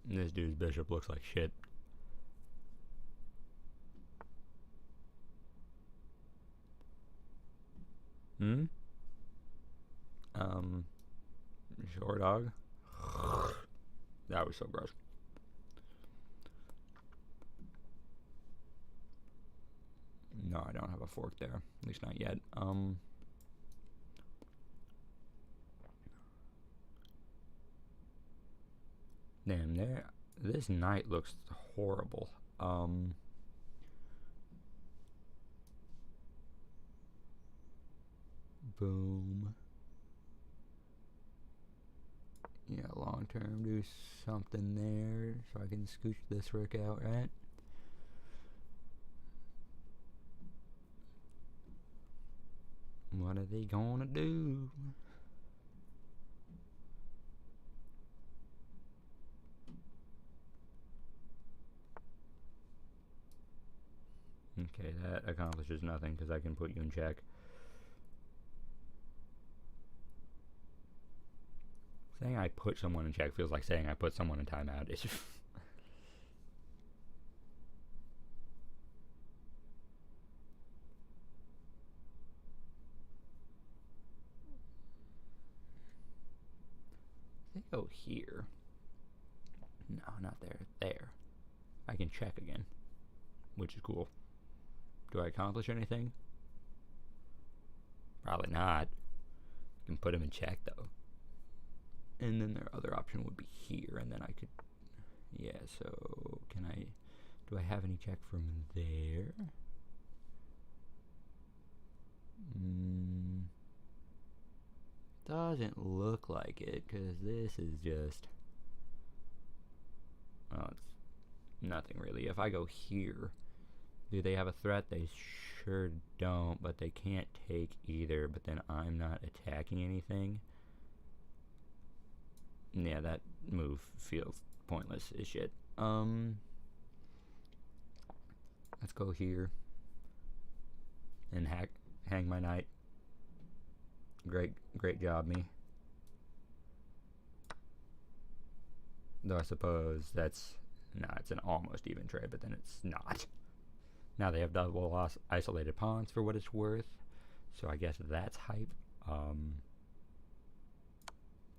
This dude's bishop looks like shit. Short dog. That was so gross. No, I don't have a fork there. At least not yet. Damn, there. This knight looks horrible. Boom. Yeah, long term, do something there so I can scooch this rook out, right? What are they gonna do? Okay, that accomplishes nothing because I can put you in check. Saying I put someone in check feels like saying I put someone in timeout. It's they go here. No, not there. There. I can check again, which is cool. Do I accomplish anything? Probably not. I can put him in check though. And then their other option would be here, and then I could, yeah, so can I, do I have any check from there? Doesn't look like it, because this is just, well, it's nothing really. If I go here, do they have a threat? They sure don't, but they can't take either, but then I'm not attacking anything. Yeah, that move feels pointless as shit. Let's go here and hang my knight. Great job, me. Though I suppose that's, nah, it's an almost even trade, but then it's not. Now they have double isolated pawns for what it's worth, so I guess that's hype.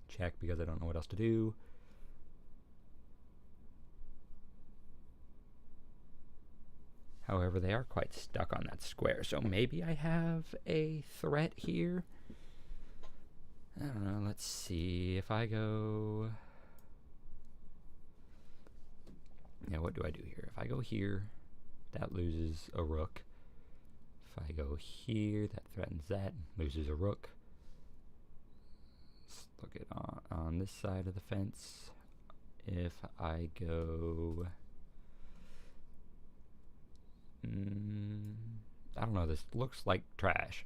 Check because I don't know what else to do. However, they are quite stuck on that square, so maybe I have a threat here. I don't know, let's see. If I go, yeah, what do I do here? If I go here, that loses a rook. If I go here, that threatens that, loses a rook. this side of the fence. If I go... I don't know, this looks like trash.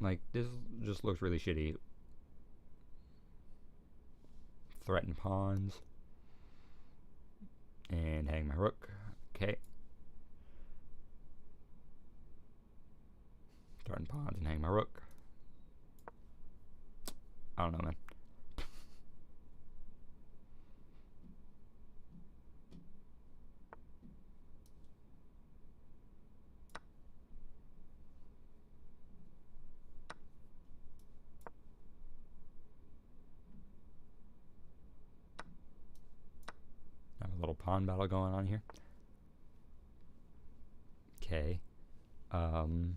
Like, this just looks really shitty. Threaten pawns. And hang my rook. Okay. Threaten pawns and hang my rook. I don't know, man. Have a little pawn battle going on here. Okay. Go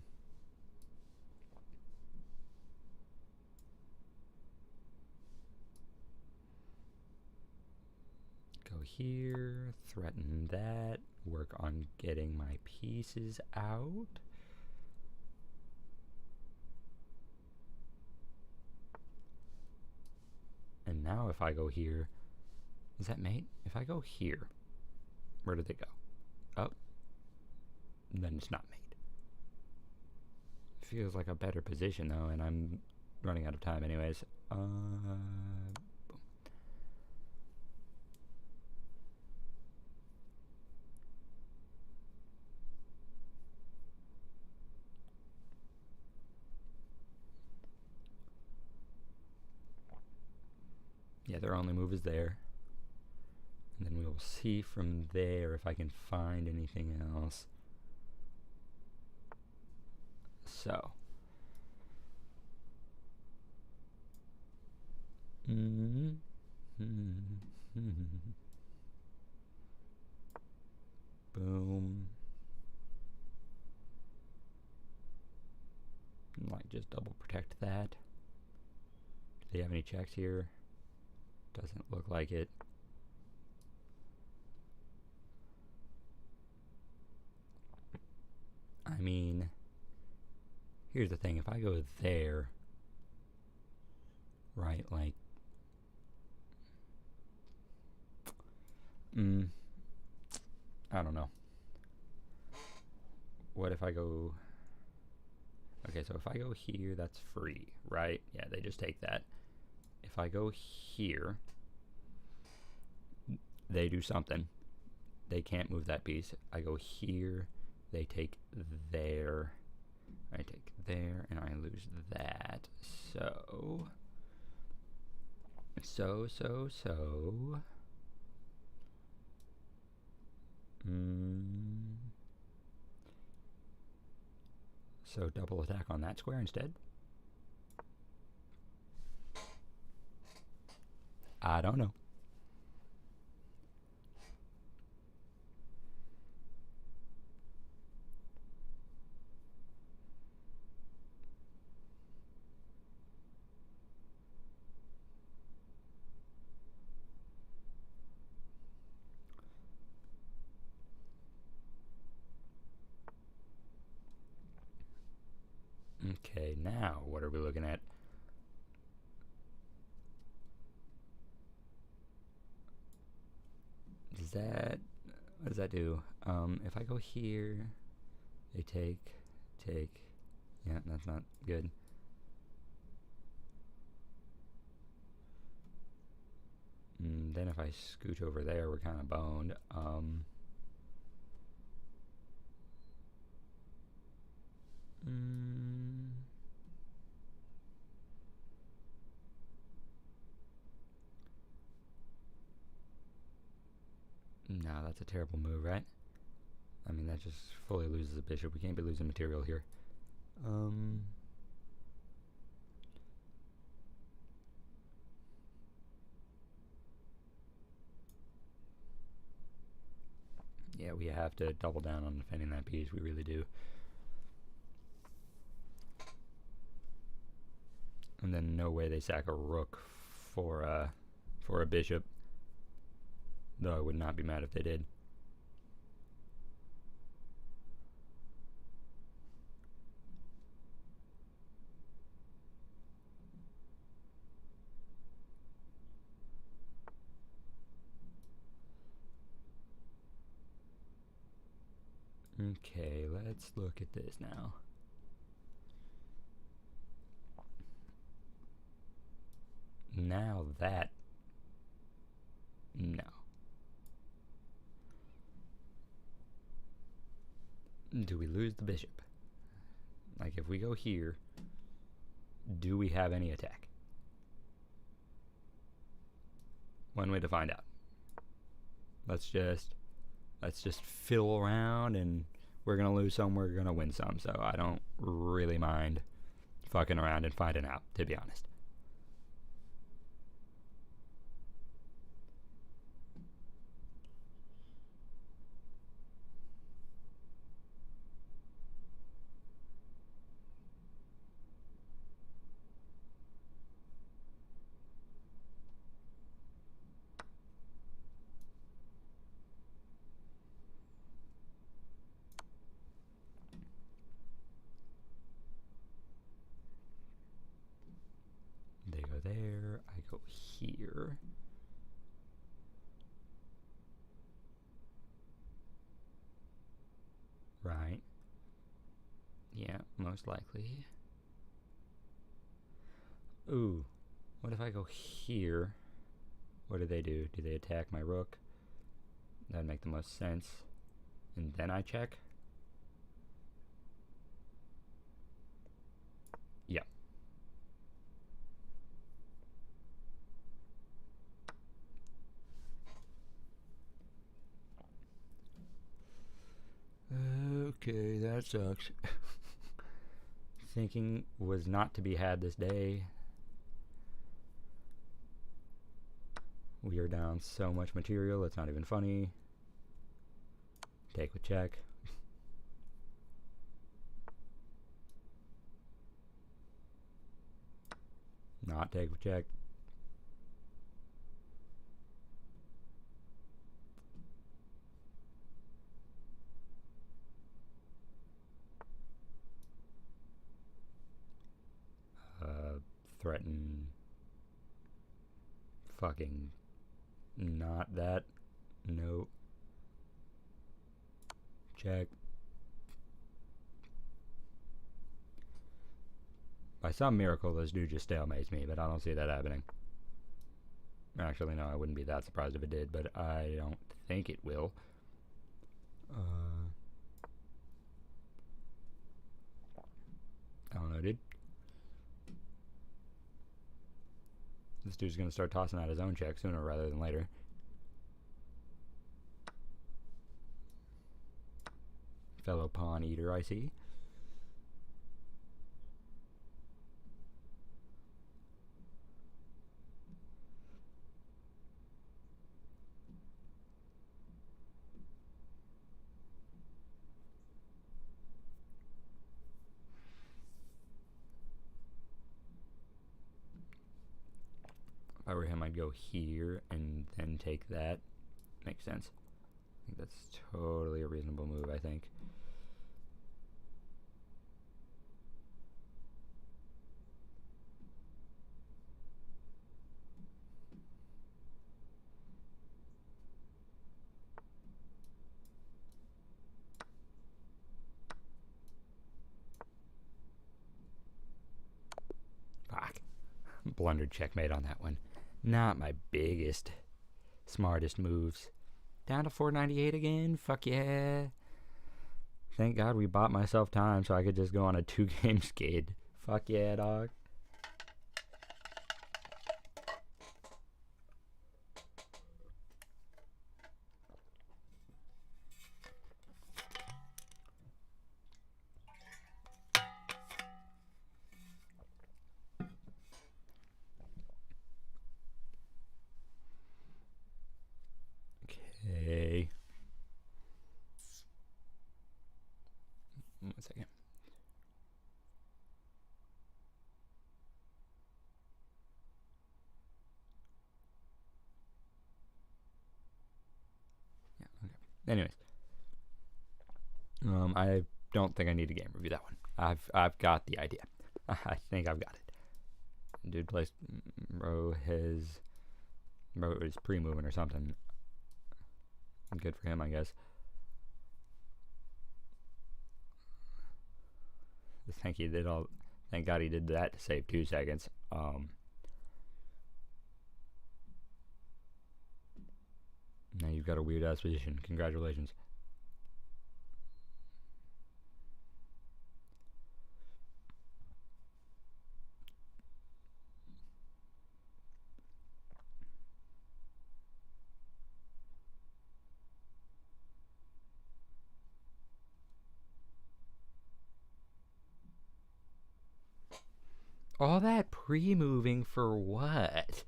here, threaten that, work on getting my pieces out. And now if I go here, is that mate? If I go here, where did they go? Up. Then it's not mate. Feels like a better position though, and I'm running out of time anyways. Boom. Yeah, their only move is there. And then we will see from there if I can find anything else. So. Boom. Might just double protect that. Do they have any checks here? Doesn't look like it. I mean, here's the thing. If I go there, right, like, I don't know. What if I go... Okay, so if I go here, that's free, right? Yeah, they just take that. If I go here, they do something. They can't move that piece. I go here, they take there. I take there, and I lose that. So... So double attack on that square instead. I don't know. Okay, now what are we looking at? What does that do? If I go here, they take, yeah, that's not good. Then if I scooch over there, we're kind of boned. No, that's a terrible move, right? I mean, that just fully loses the bishop. We can't be losing material here. Yeah, we have to double down on defending that piece. We really do. And then no way they sack a rook for a bishop. Though I would not be mad if they did. Okay, let's look at this now. Now that... No. Do we lose the bishop? Like, if we go here, do we have any attack? One way to find out. Let's just fiddle around, and we're gonna lose some, we're gonna win some, so I don't really mind fucking around and finding out, to be honest. They go there, I go here. Right. Yeah, most likely. Ooh, what if I go here? What do? Do they attack my rook? That'd make the most sense. And then I check? Yeah. Okay, that sucks. Thinking was not to be had this day. We are down so much material, it's not even funny. Take with check. Not take with check. Threaten. Fucking. Not that. No. Check. By some miracle, this dude just stalemates me, but I don't see that happening. Actually, no, I wouldn't be that surprised if it did, but I don't think it will. I don't know, dude. This dude's gonna start tossing out his own check sooner rather than later. Fellow pawn eater, I see. If I were him, I'd go here and then take that. Makes sense. I think that's totally a reasonable move, I think. Fuck. Blundered checkmate on that one. Not my biggest, smartest moves. Down to 498 again? Fuck yeah. Thank God we bought myself time so I could just go on a 2-game skid. Fuck yeah, dog. Okay. 1 second. Yeah, okay. Anyways. I don't think I need to game review that one. I've got the idea. I think I've got it. Dude plays bro is pre-moving or something. Good for him, I guess. Thank God he did that to save 2 seconds. Now you've got a weird ass position. Congratulations. All that pre-moving for what?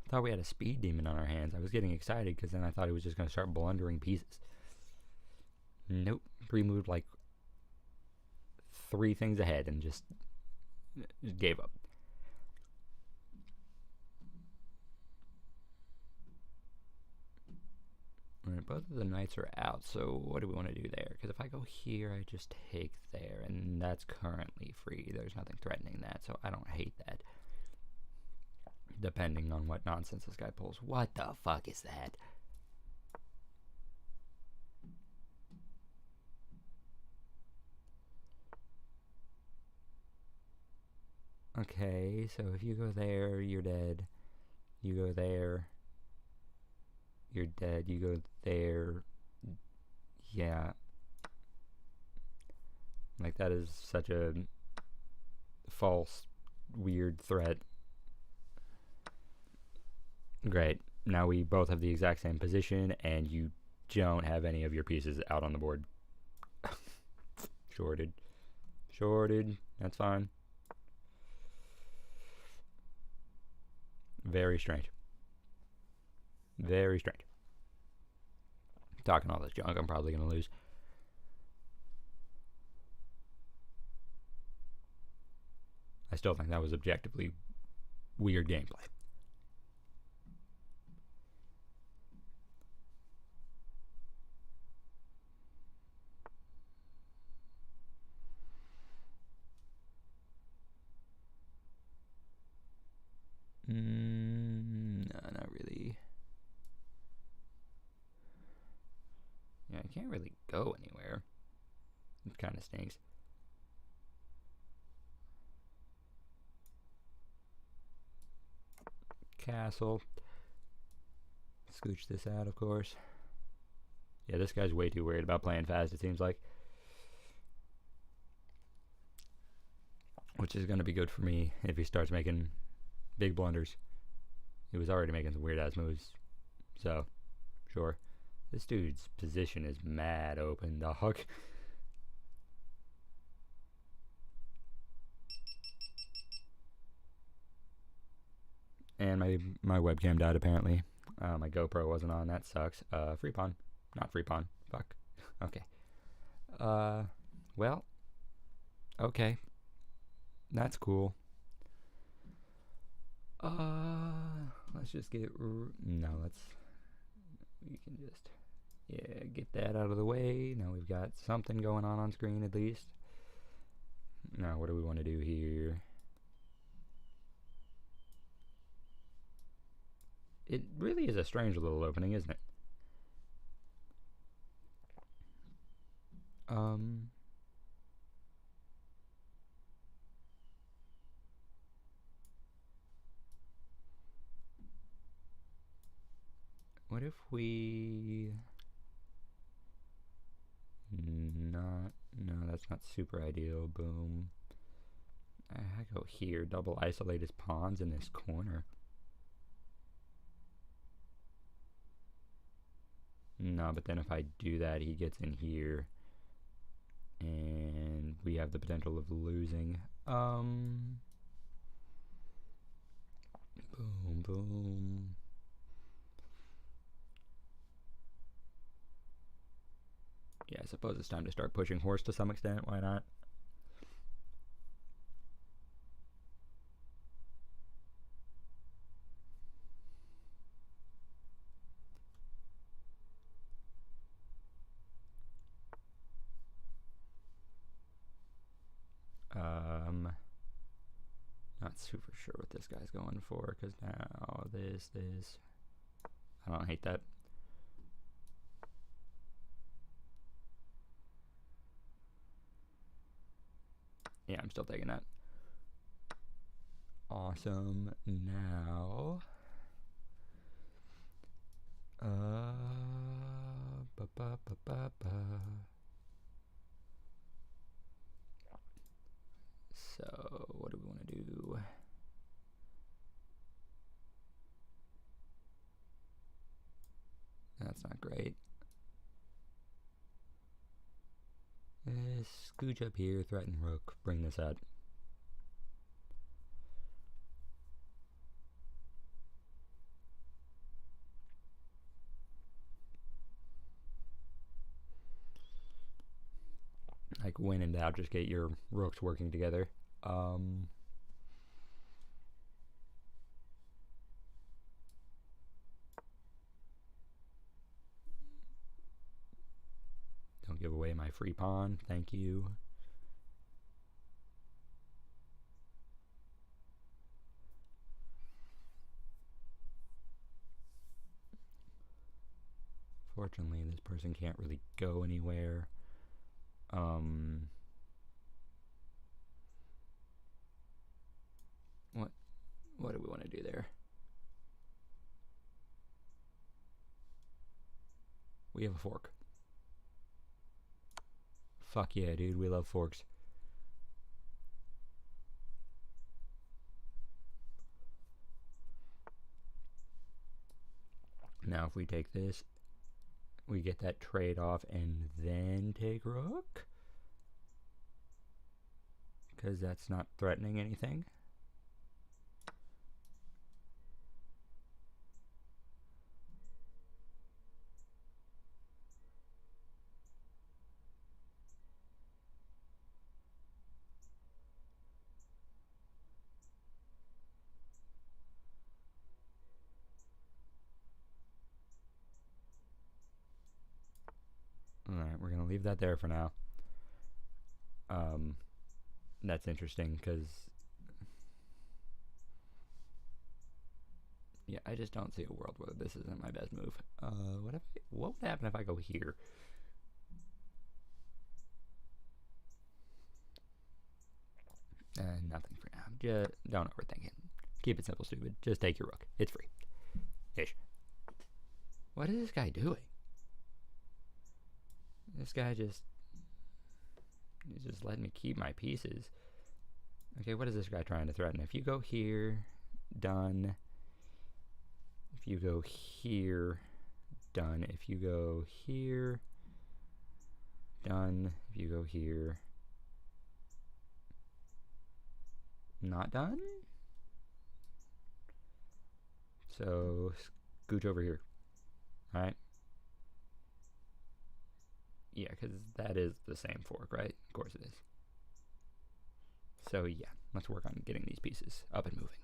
Thought we had a speed demon on our hands. I was getting excited because then I thought he was just going to start blundering pieces. Nope. Pre-moved like 3 things ahead and just gave up. Alright, both of the knights are out, so what do we want to do there? Because if I go here, I just take there, and that's currently free. There's nothing threatening that, so I don't hate that. Depending on what nonsense this guy pulls. What the fuck is that? Okay, so if you go there, you're dead. You go there, you're dead. You go there. Yeah. Like, that is such a false, weird threat. Great. Now we both have the exact same position, and you don't have any of your pieces out on the board. Shorted. Shorted. That's fine. Very strange. Very strange. Talking all this junk, I'm probably going to lose. I still think that was objectively weird gameplay. No, not really. Yeah, I can't really go anywhere. It kind of stinks. Castle. Scooch this out, of course. Yeah, this guy's way too worried about playing fast, it seems like. Which is going to be good for me if he starts making big blunders. He was already making some weird ass moves. So, sure. This dude's position is mad open, dog. And my webcam died apparently. My GoPro wasn't on. That sucks. Free pawn. Not free pawn. Fuck. Okay. Well. Okay. That's cool. Let's just get... No, let's... We can just... Yeah, get that out of the way. Now we've got something going on screen at least. Now, what do we want to do here? It really is a strange little opening, isn't it? What if we... No, that's not super ideal. Boom. I go here. Double isolate his pawns in this corner. No, but then if I do that, he gets in here. And we have the potential of losing. Boom, boom. Yeah, I suppose it's time to start pushing horse to some extent. Why not? Not super sure what this guy's going for, because now this. I don't hate that. I'm still taking that. Awesome. Now, so what do we want to do? That's not great. Scooch up here, threaten rook, bring this out. Like when in doubt, just get your rooks working together. Don't give away my free pawn, thank you. Fortunately, this person can't really go anywhere. What do we want to do there? We have a fork. Fuck yeah, dude, we love forks. Now if we take this, we get that trade off and then take rook, because that's not threatening anything. Alright, we're going to leave that there for now. That's interesting because, yeah, I just don't see a world where this isn't my best move. What would happen if I go here? Nothing for now. Just don't overthink it. Keep it simple, stupid. Just take your rook. It's free. Ish. What is this guy doing? This guy he's just letting me keep my pieces. Okay, what is this guy trying to threaten? If you go here, done. If you go here, done. If you go here, done. If you go here, not done. So scooch over here. All right. Yeah, because that is the same fork, right? Of course it is. So yeah, let's work on getting these pieces up and moving.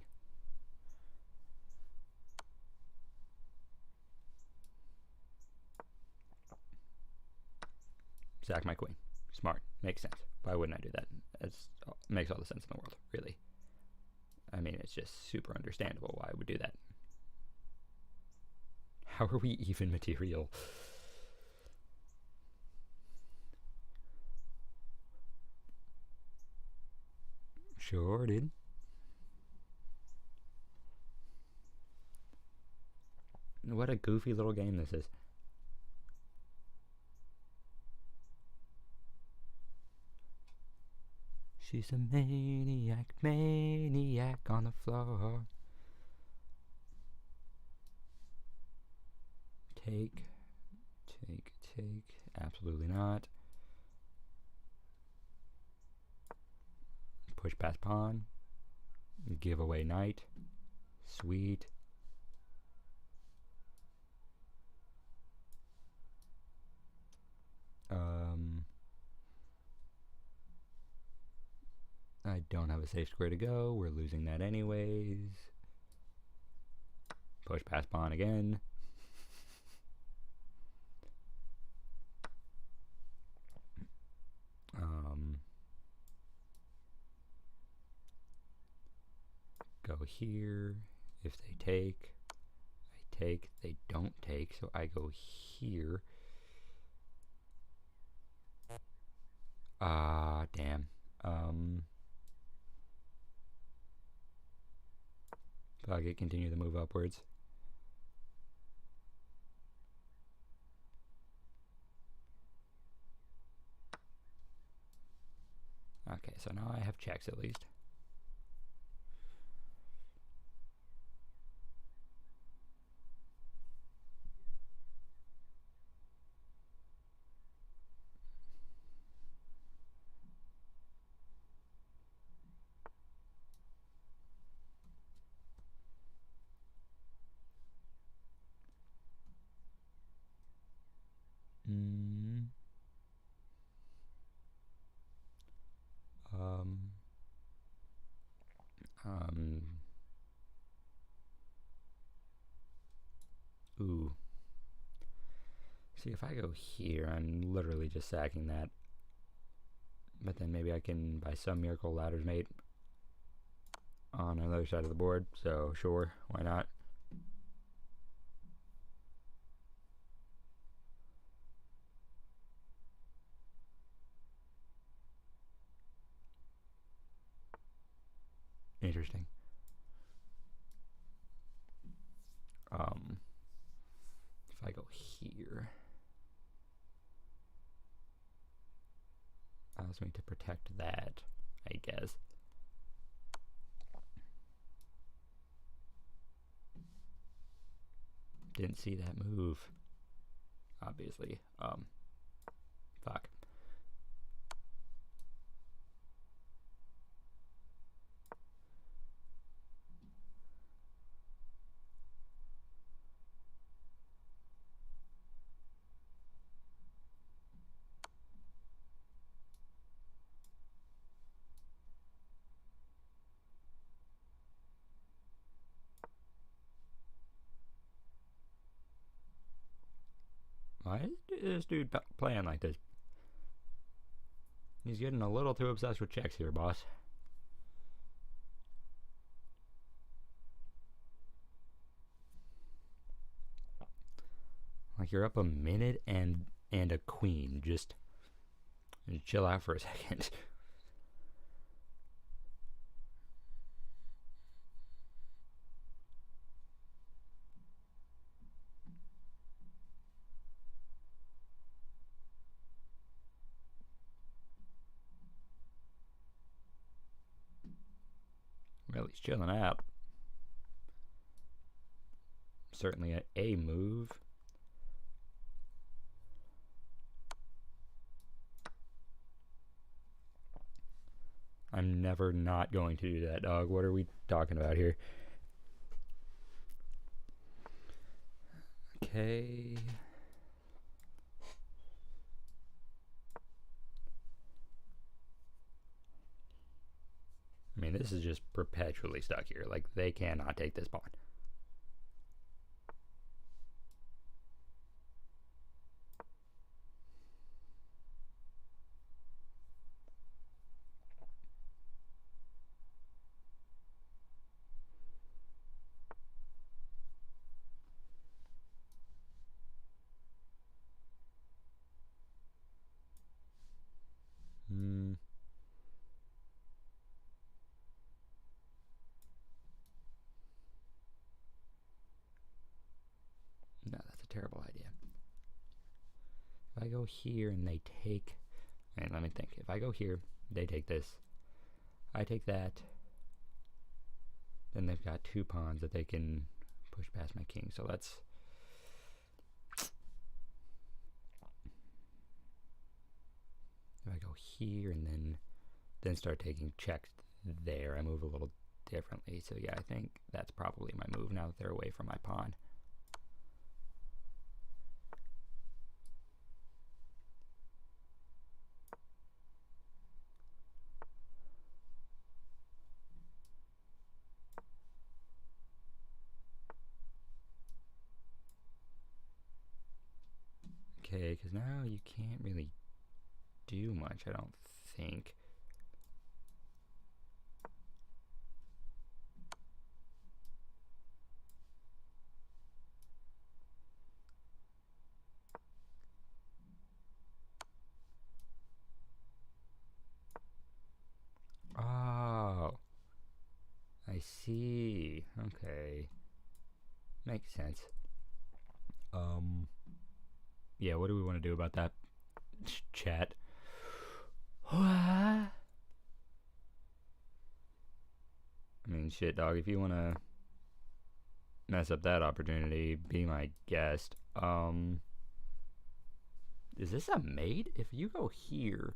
Sack my queen. Smart. Makes sense. Why wouldn't I do that? It makes all the sense in the world, really. I mean, it's just super understandable why I would do that. How are we even material? Sure, dude. What a goofy little game this is. She's a maniac, maniac on the floor. Take. Absolutely not. Push past pawn. Give away knight. Sweet. I don't have a safe square to go. We're losing that anyways. Push past pawn again. Go here. If they take, I take. They don't take, so I go here. Damn. Fuck it, continue the move upwards. Okay, so now I have checks at least. Ooh. See, if I go here, I'm literally just sacking that. But then maybe I can, by some miracle, Ladder's Mate on another side of the board. So, sure, why not? Interesting. If I go here, allows me to protect that, I guess. Didn't see that move, obviously. Fuck. Why is this dude playing like this? He's getting a little too obsessed with checks here, boss. Like, you're up a minute and a queen. Just chill out for a second. Well, he's chilling out. Certainly a move. I'm never not going to do that, dog. What are we talking about here? Okay. I mean, this is just perpetually stuck here. Like, they cannot take this pawn. No, that's a terrible idea. If I go here and they take... And let me think. If I go here, they take this. I take that. Then they've got two pawns that they can push past my king. So let's... If I go here and then start taking checks there, I move a little differently. So yeah, I think that's probably my move now that they're away from my pawn. Okay, because now you can't really do much, I don't think. Oh, I see. Okay. Makes sense. Yeah, what do we want to do about that? Chat. I mean, shit, dog, if you want to mess up that opportunity, be my guest. Is this a mate? If you go here,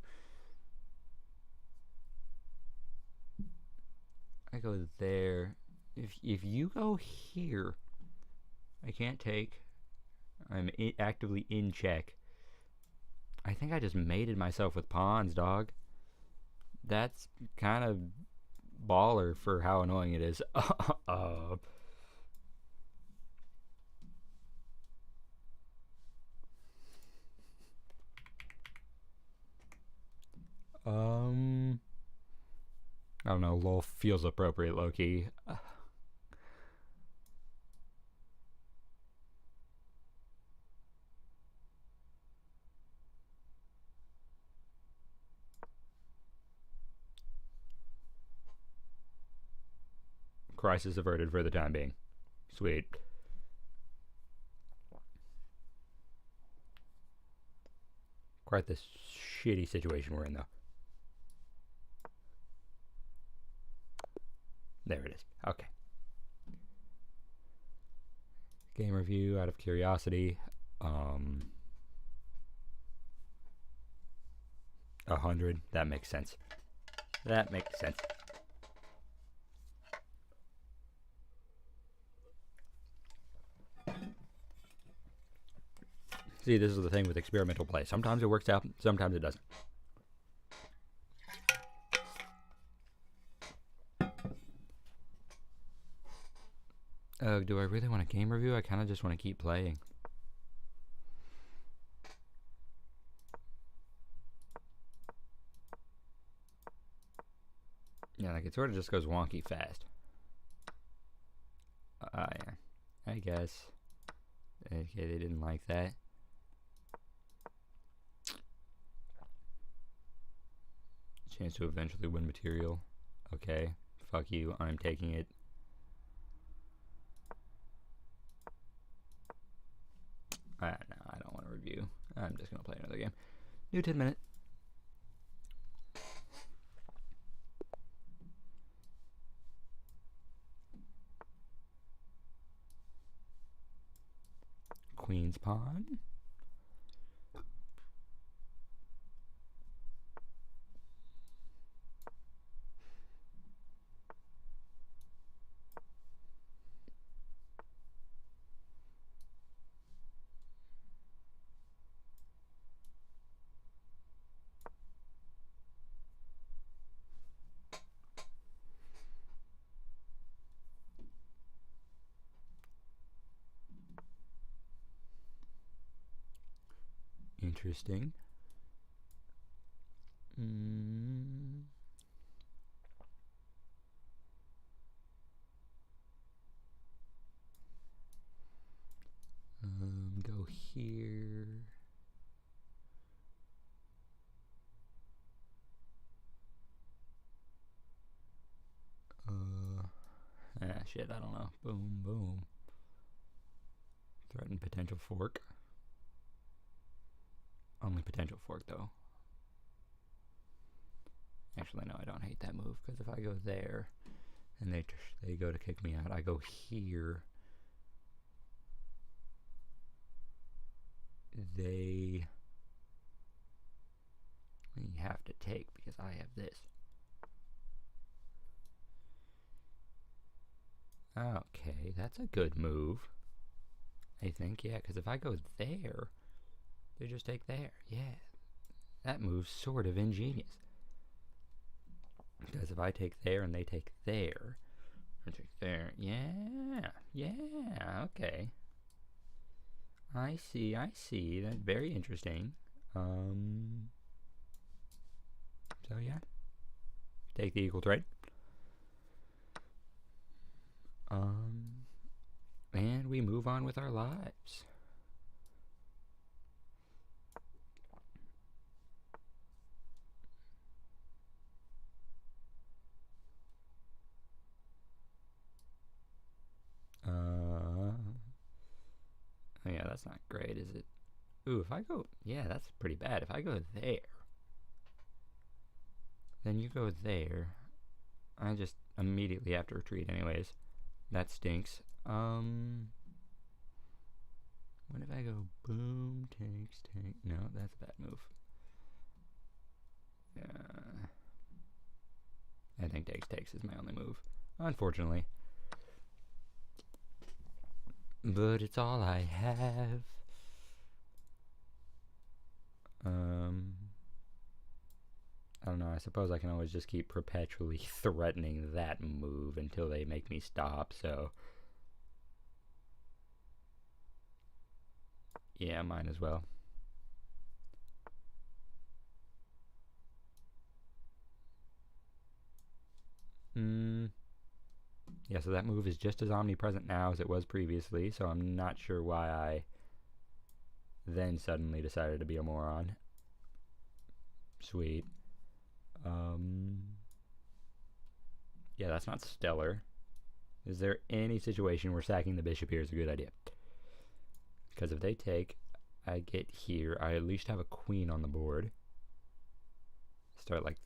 I go there. If you go here, I can't take. I'm actively in check. I think I just mated myself with pawns, dog. That's kind of baller for how annoying it is. I don't know. LOL feels appropriate, low-key. Crisis averted for the time being. Sweet. Quite the shitty situation we're in, though. There it is. Okay. Game review out of curiosity. 100. That makes sense. That makes sense. See, this is the thing with experimental play. Sometimes it works out, sometimes it doesn't. Do I really want a game review? I kind of just want to keep playing. Yeah, like it sort of just goes wonky fast. Yeah. I guess. Okay, they didn't like that. Chance to eventually win material. Okay, fuck you, I'm taking it. No, I don't want to review. I'm just gonna play another game. New 10 minute. Queen's Pawn. Interesting. Go here. Shit, I don't know. Boom, boom. Threaten potential fork. Only potential fork, though. Actually, no, I don't hate that move, because if I go there, and they go to kick me out, I go here. They have to take, because I have this. Okay, that's a good move. I think, yeah, because if I go there, they just take there. Yeah, that move's sort of ingenious. Because if I take there and they take there, I take there. Yeah, okay. I see. That's very interesting. So yeah, take the equal trade. And we move on with our lives. that's not great, is it? Ooh, if I go... Yeah, that's pretty bad. If I go there, then you go there. I just immediately have to retreat anyways. That stinks. What if I go boom, takes, tank? No, that's a bad move. I think takes is my only move, unfortunately. But it's all I have. I don't know, I suppose I can always just keep perpetually threatening that move until they make me stop, so... Yeah, mine as well. Yeah, so that move is just as omnipresent now as it was previously, so I'm not sure why I then suddenly decided to be a moron. Sweet. Yeah, that's not stellar. Is there any situation where sacking the bishop here is a good idea? Because if they take, I get here, I at least have a queen on the board. Start, like,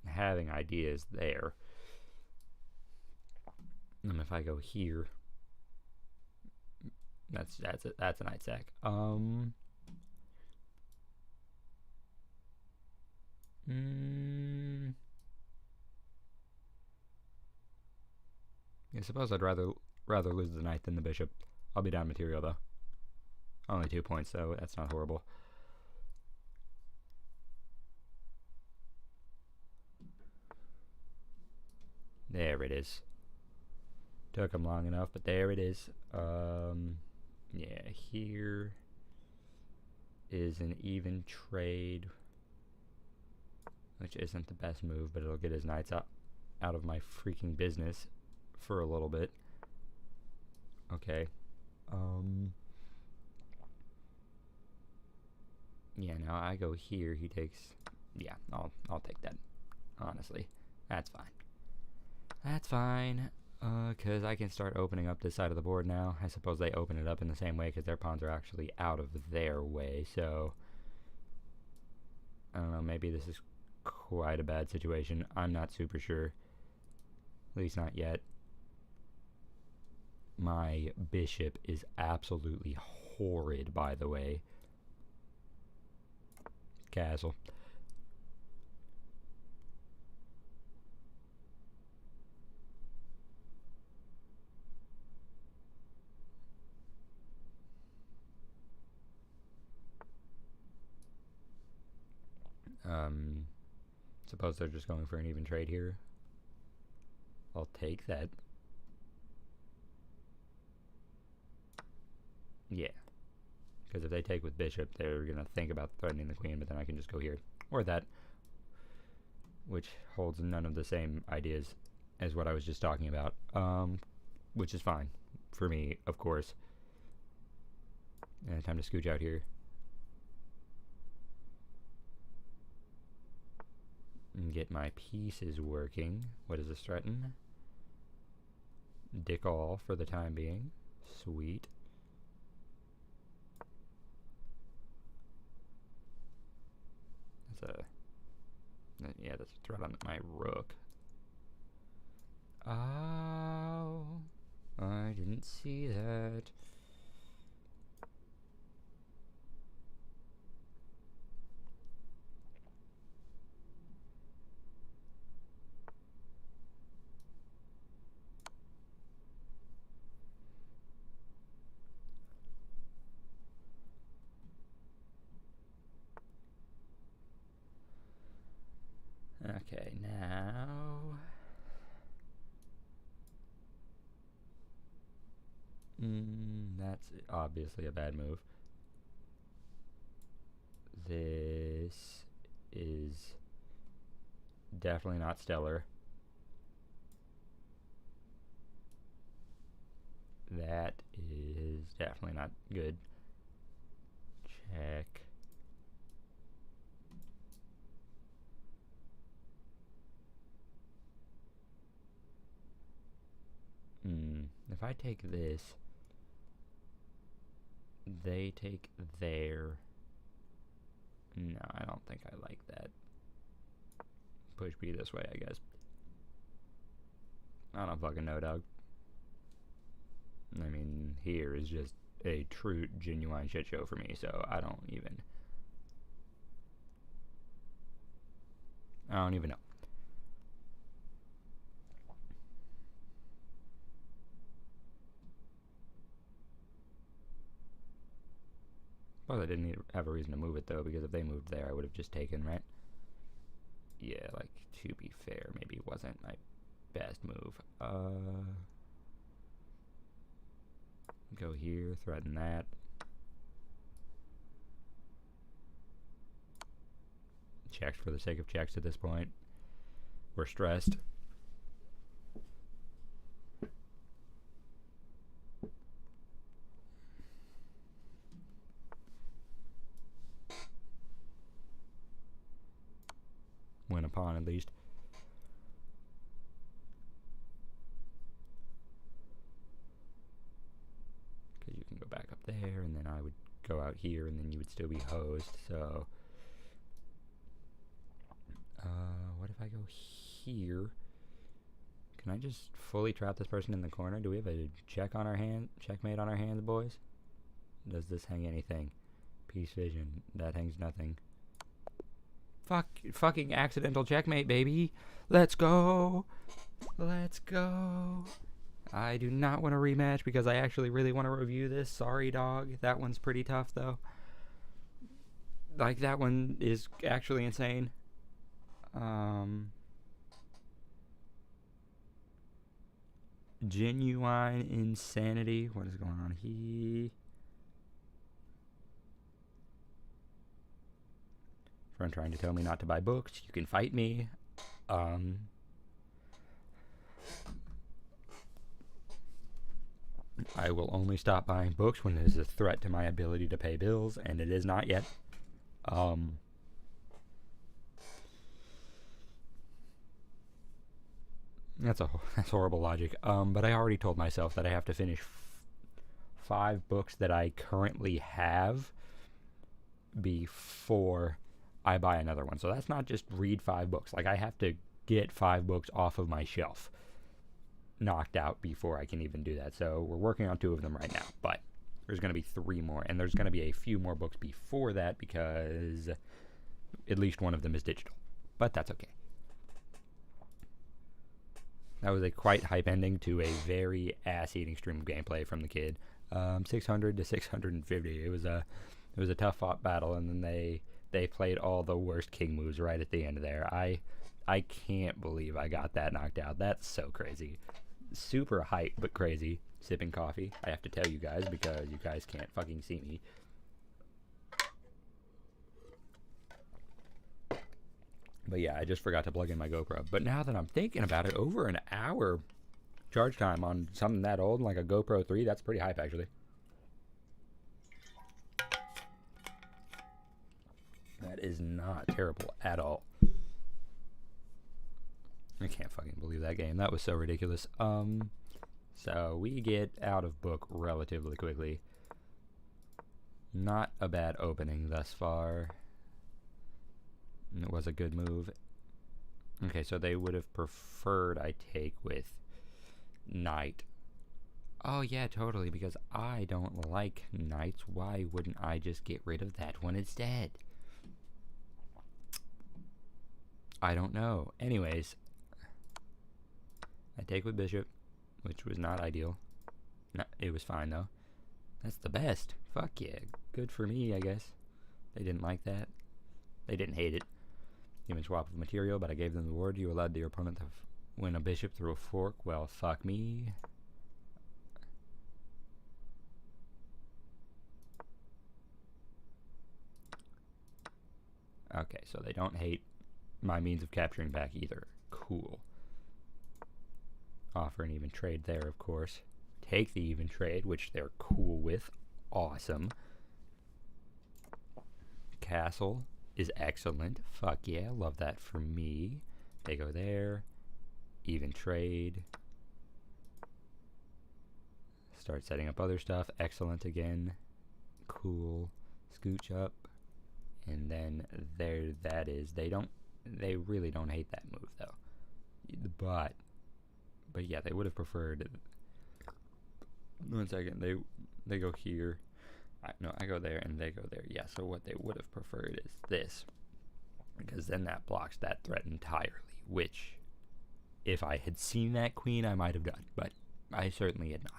having ideas there. And if I go here, that's a knight sack. I suppose I'd rather lose the knight than the bishop. I'll be down material though. Only 2 points, so that's not horrible. There it is. Took him long enough, but there it is. Yeah, here is an even trade, which isn't the best move, but it'll get his knights out of my freaking business for a little bit. Okay. Yeah, now I go here, he takes... Yeah, I'll take that. Honestly. That's fine. That's fine. Because I can start opening up this side of the board now. I suppose they open it up in the same way because their pawns are actually out of their way, so... I don't know, maybe this is quite a bad situation. I'm not super sure. At least not yet. My bishop is absolutely horrid, by the way. Castle. Suppose they're just going for an even trade here. I'll take that. Yeah. Because if they take with bishop, they're going to think about threatening the queen, but then I can just go here. Or that. Which holds none of the same ideas as what I was just talking about. Which is fine. For me, of course. Time to scooch out here. And get my pieces working. What does this threaten? Dick all for the time being. Sweet. Yeah, that's a threat on my rook. Oh, I didn't see that. Okay, now... that's obviously a bad move. This is definitely not stellar. That is definitely not good. Check. If I take this, They take there. No, I don't think I like that. Push B this way, I guess. I don't fucking know, dog. I mean, here is just a true, genuine shit show for me, so I don't even know. Well, I didn't have a reason to move it, though, because if they moved there, I would have just taken, right? Yeah, like, to be fair, maybe it wasn't my best move. Go here, threaten that. Checks for the sake of checks at this point. We're stressed. Win a pawn at least. Because you can go back up there, and then I would go out here, and then you would still be hosed, so... what if I go here? Can I just fully trap this person in the corner? Do we have a checkmate on our hands, boys? Does this hang anything? Peace vision. That hangs nothing. Fucking accidental checkmate, baby. Let's go. Let's go. I do not want a rematch because I actually really want to review this. Sorry, dog. That one's pretty tough, though. Like, that one is actually insane. Genuine insanity. What is going on here? Friend trying to tell me not to buy books. You can fight me. I will only stop buying books when it is a threat to my ability to pay bills, and it is not yet. That's horrible logic. But I already told myself that I have to finish 5 books that I currently have before I buy another one. So that's not just read 5 books. Like, I have to get 5 books off of my shelf knocked out before I can even do that. So we're working on 2 of them right now, but there's going to be 3 more, and there's going to be a few more books before that because at least one of them is digital, but that's okay. That was a quite hype ending to a very ass-eating stream of gameplay from the kid. 600 to 650. It was a tough fought battle, and then they played all the worst king moves right at the end there. I can't believe I got that knocked out. That's so crazy. Super hype, but crazy. Sipping coffee. I have to tell you guys because you guys can't fucking see me. But yeah, I just forgot to plug in my GoPro. But now that I'm thinking about it, over an hour charge time on something that old, like a GoPro 3, that's pretty hype, actually. That is not terrible at all. I can't fucking believe that game. That was so ridiculous. So we get out of book relatively quickly. Not a bad opening thus far. It was a good move. Okay, so they would have preferred I take with knight. Oh yeah, totally, because I don't like knights. Why wouldn't I just get rid of that one instead? I don't know. Anyways, I take with bishop, which was not ideal. No, it was fine though. That's the best. Fuck yeah. Good for me, I guess. They didn't like that. They didn't hate it. Even swap of material, but I gave them the word. You allowed your opponent to win a bishop through a fork. Well, fuck me. Okay, so they don't hate my means of capturing back either. Cool. Offer an even trade there, of course. Take the even trade, which they're cool with. Awesome. Castle is excellent. Fuck yeah, love that for me. They go there. Even trade. Start setting up other stuff. Excellent again. Cool. Scooch up. And then there that is. They really don't hate that move though. But yeah, they would have preferred. 1 second. They go here. I go there and they go there. Yeah, so what they would have preferred is this. Because then that blocks that threat entirely, which if I had seen that queen I might have done, but I certainly had not.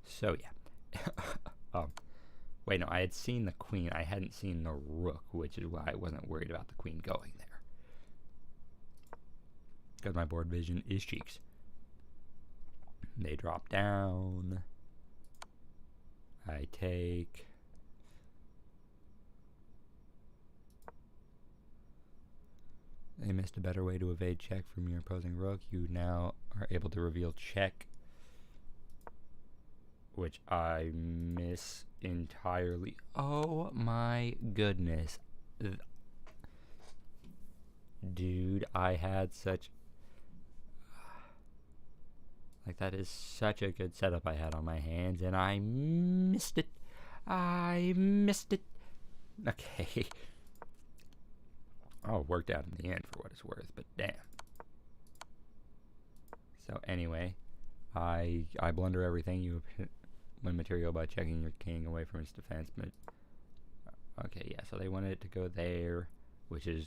So yeah. Wait, no, I had seen the queen. I hadn't seen the rook, which is why I wasn't worried about the queen going there. Because my board vision is cheeks. They drop down. I take. They missed a better way to evade check from your opposing rook. You now are able to reveal check, which I miss entirely. Oh my goodness. Dude, I had such... Like, that is such a good setup I had on my hands, and I missed it. I missed it. Okay. Oh, it worked out in the end for what it's worth, but damn. So anyway, I blunder everything. You win material by checking your king away from its defense, but okay, yeah, so they wanted it to go there, which is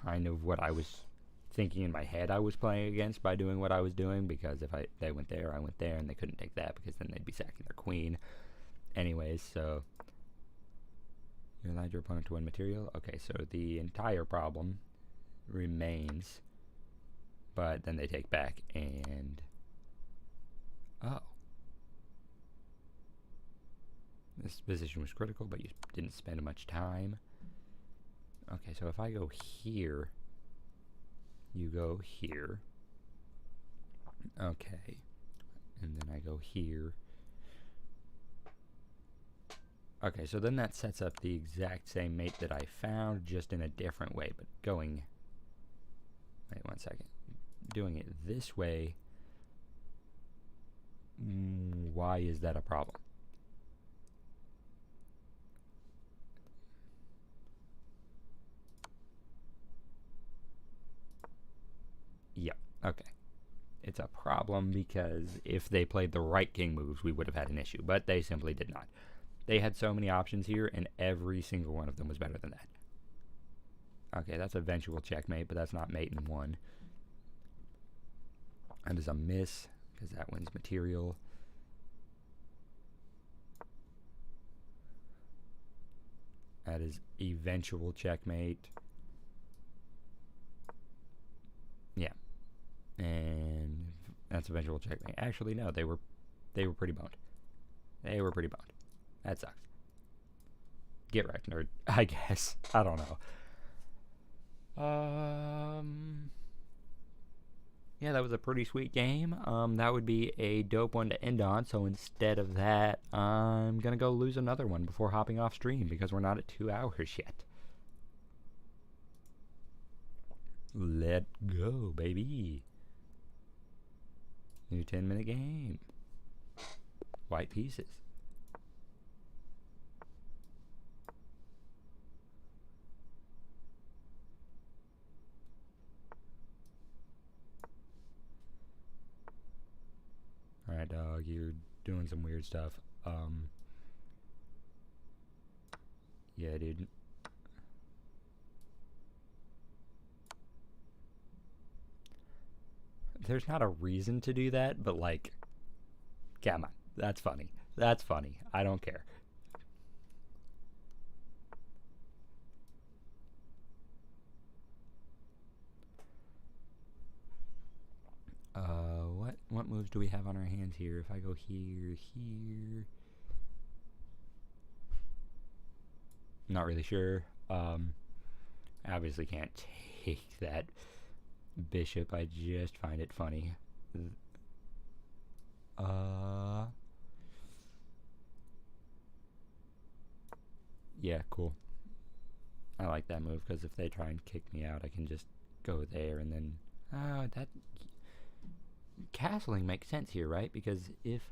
kind of what I was thinking in my head I was playing against by doing what I was doing, because if they went there, I went there, and they couldn't take that because then they'd be sacking their queen. Anyways, so you allowed your opponent to win material. Okay, so the entire problem remains, but then they take back and oh, this position was critical, but you didn't spend much time. Okay, so if I go here, you go here. Okay, and then I go here. Okay, so then that sets up the exact same mate that I found, just in a different way, but going... Wait 1 second. Doing it this way, why is that a problem? Yeah, okay. It's a problem because if they played the right king moves, we would have had an issue, but they simply did not. They had so many options here, and every single one of them was better than that. Okay, that's eventual checkmate, but that's not mate in one. That is a miss, because that wins material. That is eventual checkmate. Yeah. And that's eventual checkmate. Actually, no, they were pretty boned. They were pretty boned. That sucks. Get wrecked, nerd. I guess. I don't know. Yeah, that was a pretty sweet game. That would be a dope one to end on. So instead of that, I'm gonna go lose another one before hopping off stream because we're not at 2 hours yet. Let go, baby. New 10-minute game. White pieces. Alright, dog, you're doing some weird stuff. Yeah, dude. There's not a reason to do that, but like, come on. That's funny. That's funny. I don't care. What moves do we have on our hands here? If I go here, here. Not really sure. Obviously can't take that bishop. I just find it funny. Yeah, cool. I like that move because if they try and kick me out, I can just go there and then that castling makes sense here, right? Because if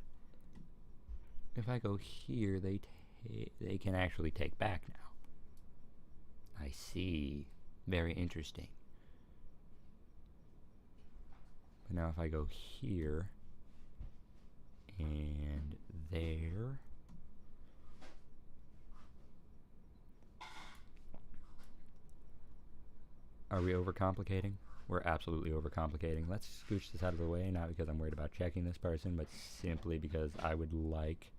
I go here, they they can actually take back now. I see. Very interesting. But now if I go here and there, are we overcomplicating? We're absolutely overcomplicating. Let's scooch this out of the way, not because I'm worried about checking this person, but simply because I would like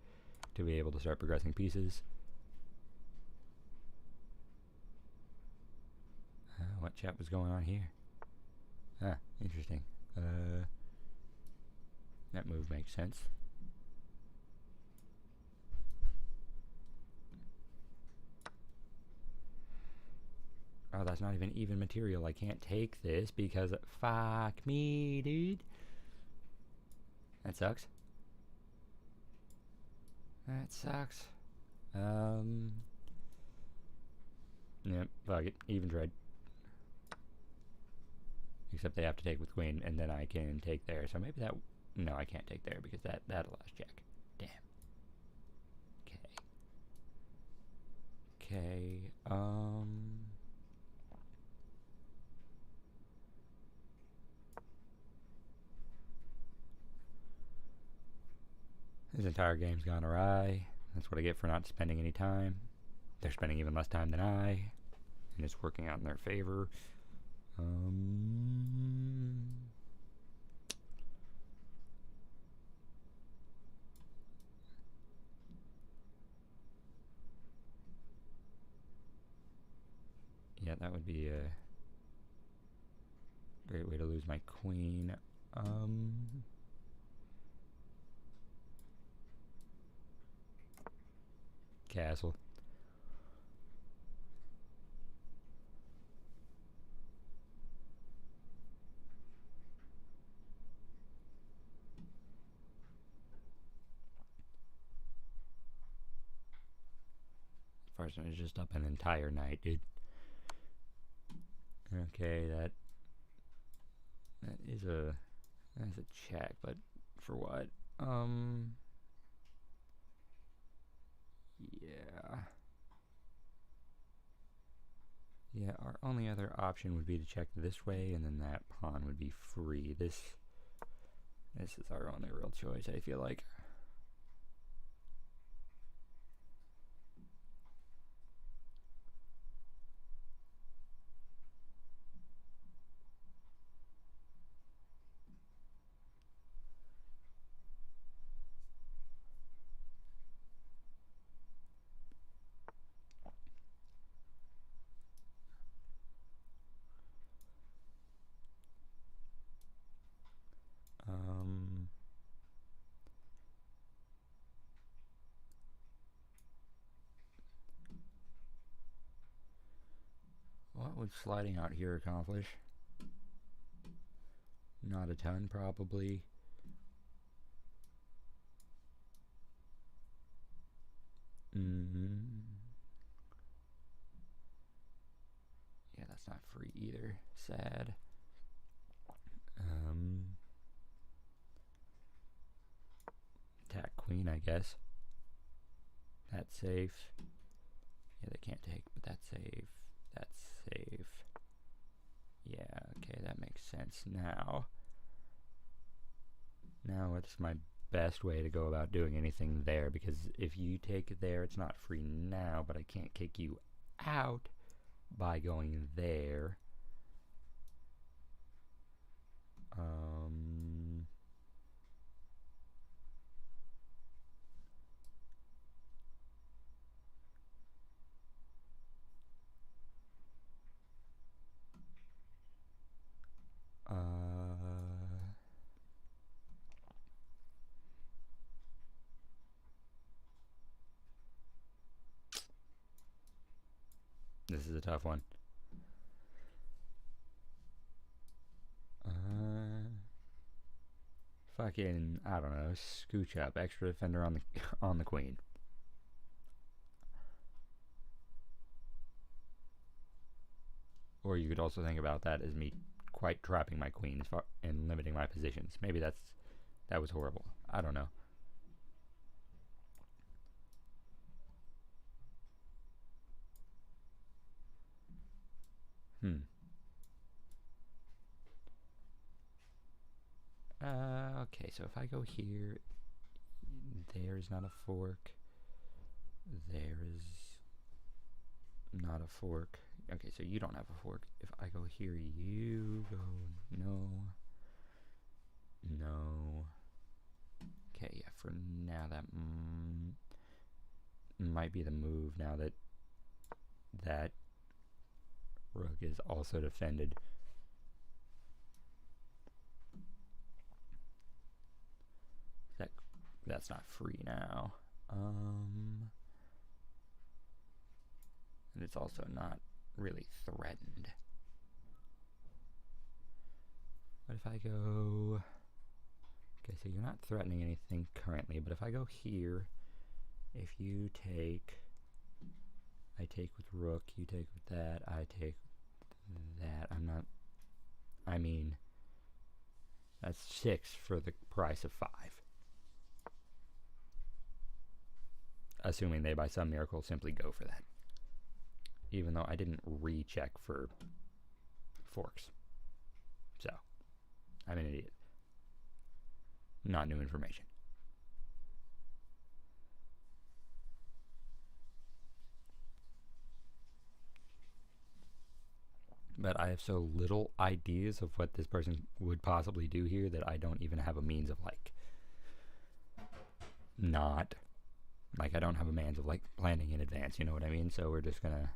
to be able to start progressing pieces. What chat was going on here? Ah, interesting. That move makes sense. Oh, that's not even material. I can't take this because fuck me, dude. That sucks. That sucks. Yep, fuck it. Even tried. Except they have to take with queen, and then I can take there. So maybe that... No, I can't take there because that allows check. Damn. Okay. This entire game's gone awry. That's what I get for not spending any time. They're spending even less time than I, and it's working out in their favor. Yeah, that would be a great way to lose my queen. Castle. Farson is just up an entire night, dude. Okay, that's a check, but for what? Yeah, our only other option would be to check this way, and then that pawn would be free. This is our only real choice, I feel like. What would sliding out here accomplish? Not a ton, probably. Yeah, that's not free either. Sad. Attack queen, I guess. That's safe. Yeah, they can't take, but that's safe. That's safe. Yeah, okay, that makes sense now. Now what's my best way to go about doing anything there? Because if you take it there, it's not free now, but I can't kick you out by going there. This is a tough one. Fucking, I don't know, scooch up, extra defender on the on the queen. Or you could also think about that as me quite trapping my queens and limiting my positions. Maybe that was horrible. I don't know. Okay, so if I go here, there's not a fork. There's not a fork. Okay, so you don't have a fork. If I go here, you go no. No. Okay, yeah, for now that might be the move now that that rook is also defended. That's not free now. And it's also not really threatened. But if I go... Okay, so you're not threatening anything currently, but if I go here, if you take... I take with rook, you take with that, I take that. I'm not... I mean... That's 6 for the price of 5. Assuming they by some miracle simply go for that. Even though I didn't recheck for forks. So, I'm an idiot. Not new information. But I have so little ideas of what this person would possibly do here that I don't even have a means of like not... Like, I don't have a means of, like, planning in advance, you know what I mean? So we're just gonna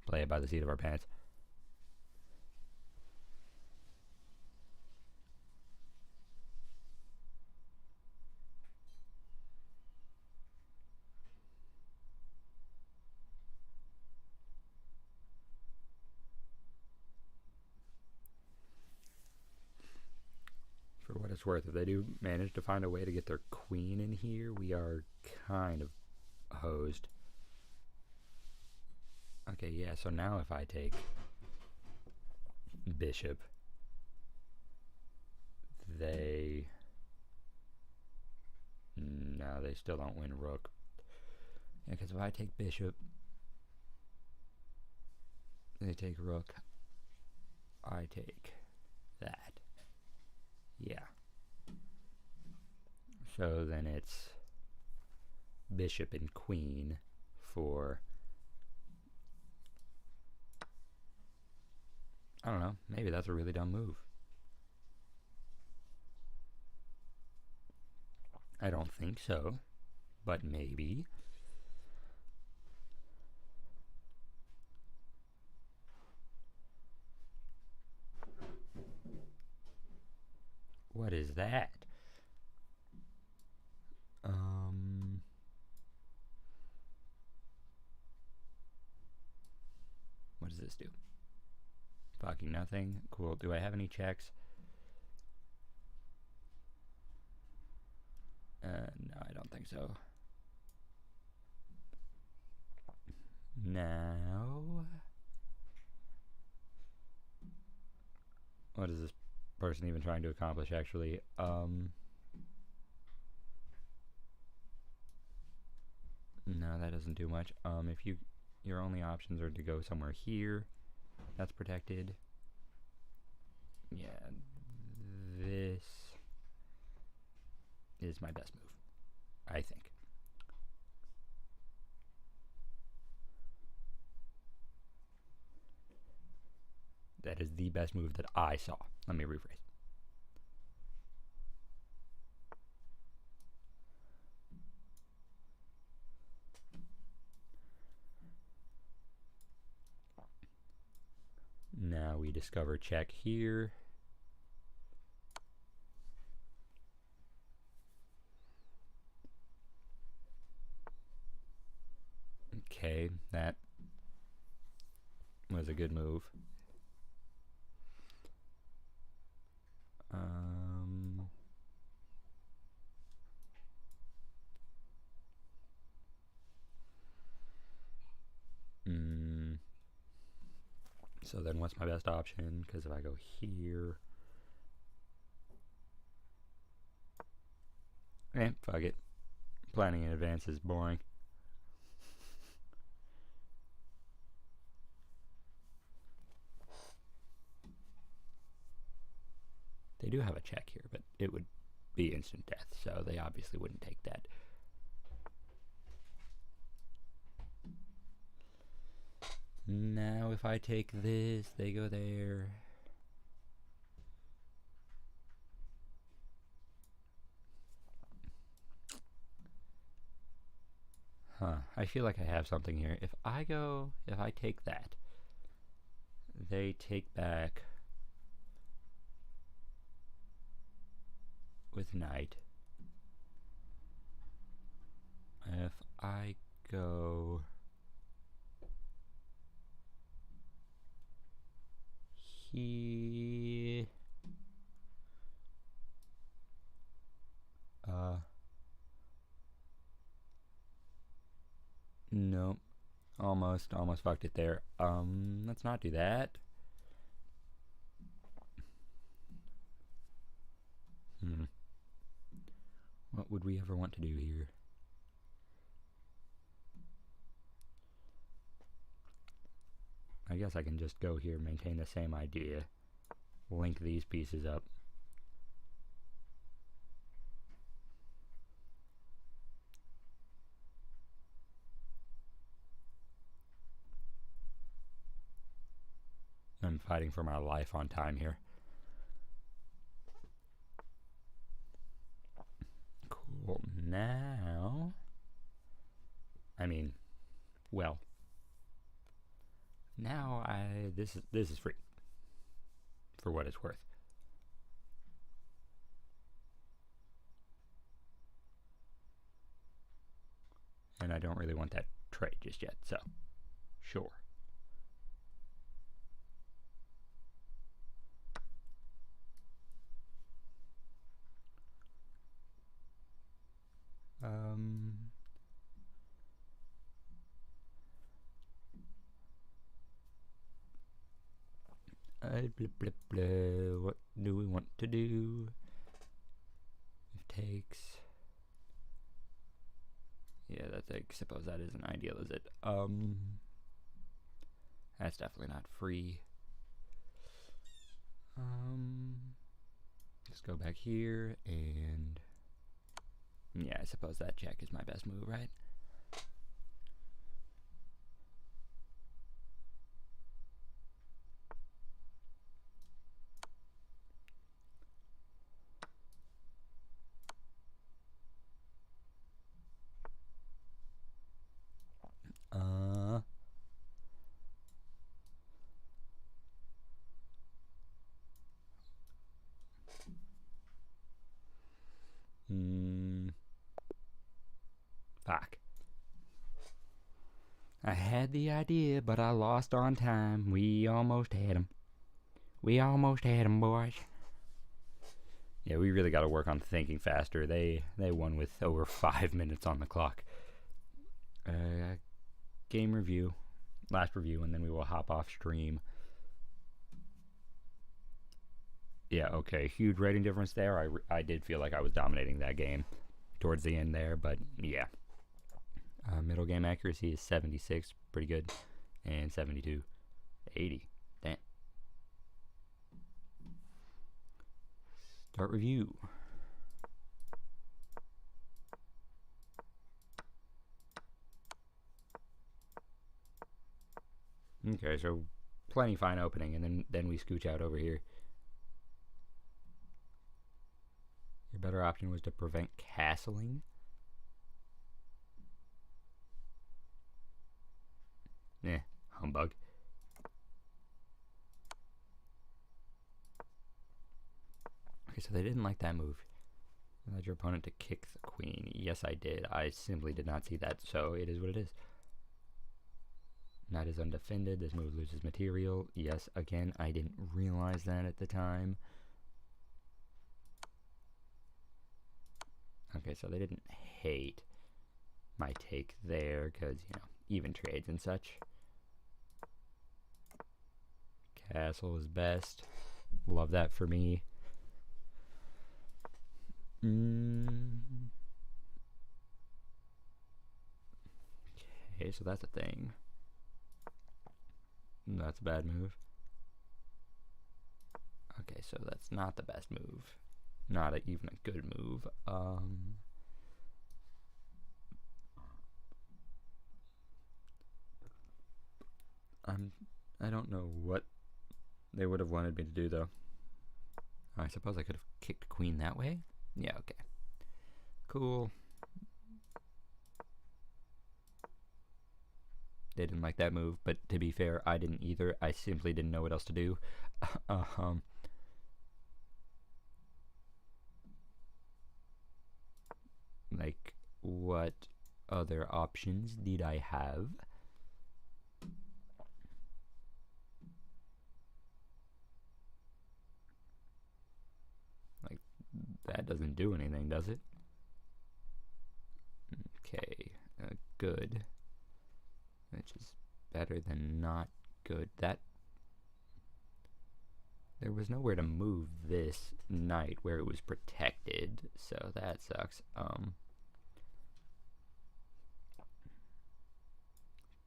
play it by the seat of our pants. For what it's worth, if they do manage to find a way to get their queen in here, we are kind of hosed. Okay, yeah, so now if I take bishop, they... No, they still don't win rook. Yeah, because if I take bishop, they take rook, I take that. Yeah. So then it's bishop and queen for... I don't know. Maybe that's a really dumb move. I don't think so, but maybe. What is that? What does this do? Fucking nothing. Cool. Do I have any checks? No, I don't think so. Now, what is this person even trying to accomplish, actually? No, that doesn't do much. If your only options are to go somewhere here, that's protected. Yeah, this is my best move, I think. That is the best move that I saw. Let me rephrase. Now we discover check here. Okay, that was a good move. So then what's my best option? Because if I go here... fuck it. Planning in advance is boring. They do have a check here, but it would be instant death, so they obviously wouldn't take that. Now if I take this, they go there. Huh, I feel like I have something here. If I take that, they take back with knight. If I go here, nope, almost fucked it there. Let's not do that. What would we ever want to do here? I guess I can just go here, maintain the same idea, link these pieces up. I'm fighting for my life on time here. Cool. Now, I mean, well, now this is free for what it's worth. And I don't really want that trade just yet, so sure. Blah, blah, blah. What do we want to do? If takes. Yeah, that's, I suppose that isn't ideal, is it? That's definitely not free. Just go back here and yeah, I suppose that check is my best move, right? Fuck. I had the idea, but I lost on time. We almost had him. We almost had him, boys. Yeah, we really got to work on thinking faster. They won with over 5 minutes on the clock. Game review, last review, and then we will hop off stream. Yeah, okay, huge rating difference there. I did feel like I was dominating that game towards the end there, but yeah. Middle game accuracy is 76, pretty good, and 72, 80. Damn. Start review. Okay, so plenty fine opening, and then we scooch out over here. Your better option was to prevent castling. Humbug. Okay, so they didn't like that move. You allowed your opponent to kick the queen. Yes, I did. I simply did not see that, so it is what it is. Knight is undefended. This move loses material. Yes, again, I didn't realize that at the time. Okay, so they didn't hate my take there because, you know, even trades and such. Castle is best. Love that for me. Okay, so that's a thing. That's a bad move. Okay, so that's not the best move. Not even a good move. I don't know what they would have wanted me to do, though. I suppose I could have kicked queen that way? Yeah, okay. Cool. They didn't like that move, but to be fair, I didn't either. I simply didn't know what else to do. Like, what other options did I have? Like, that doesn't do anything, does it? Okay, good. Which is better than not good. That there was nowhere to move this knight where it was protected, so that sucks.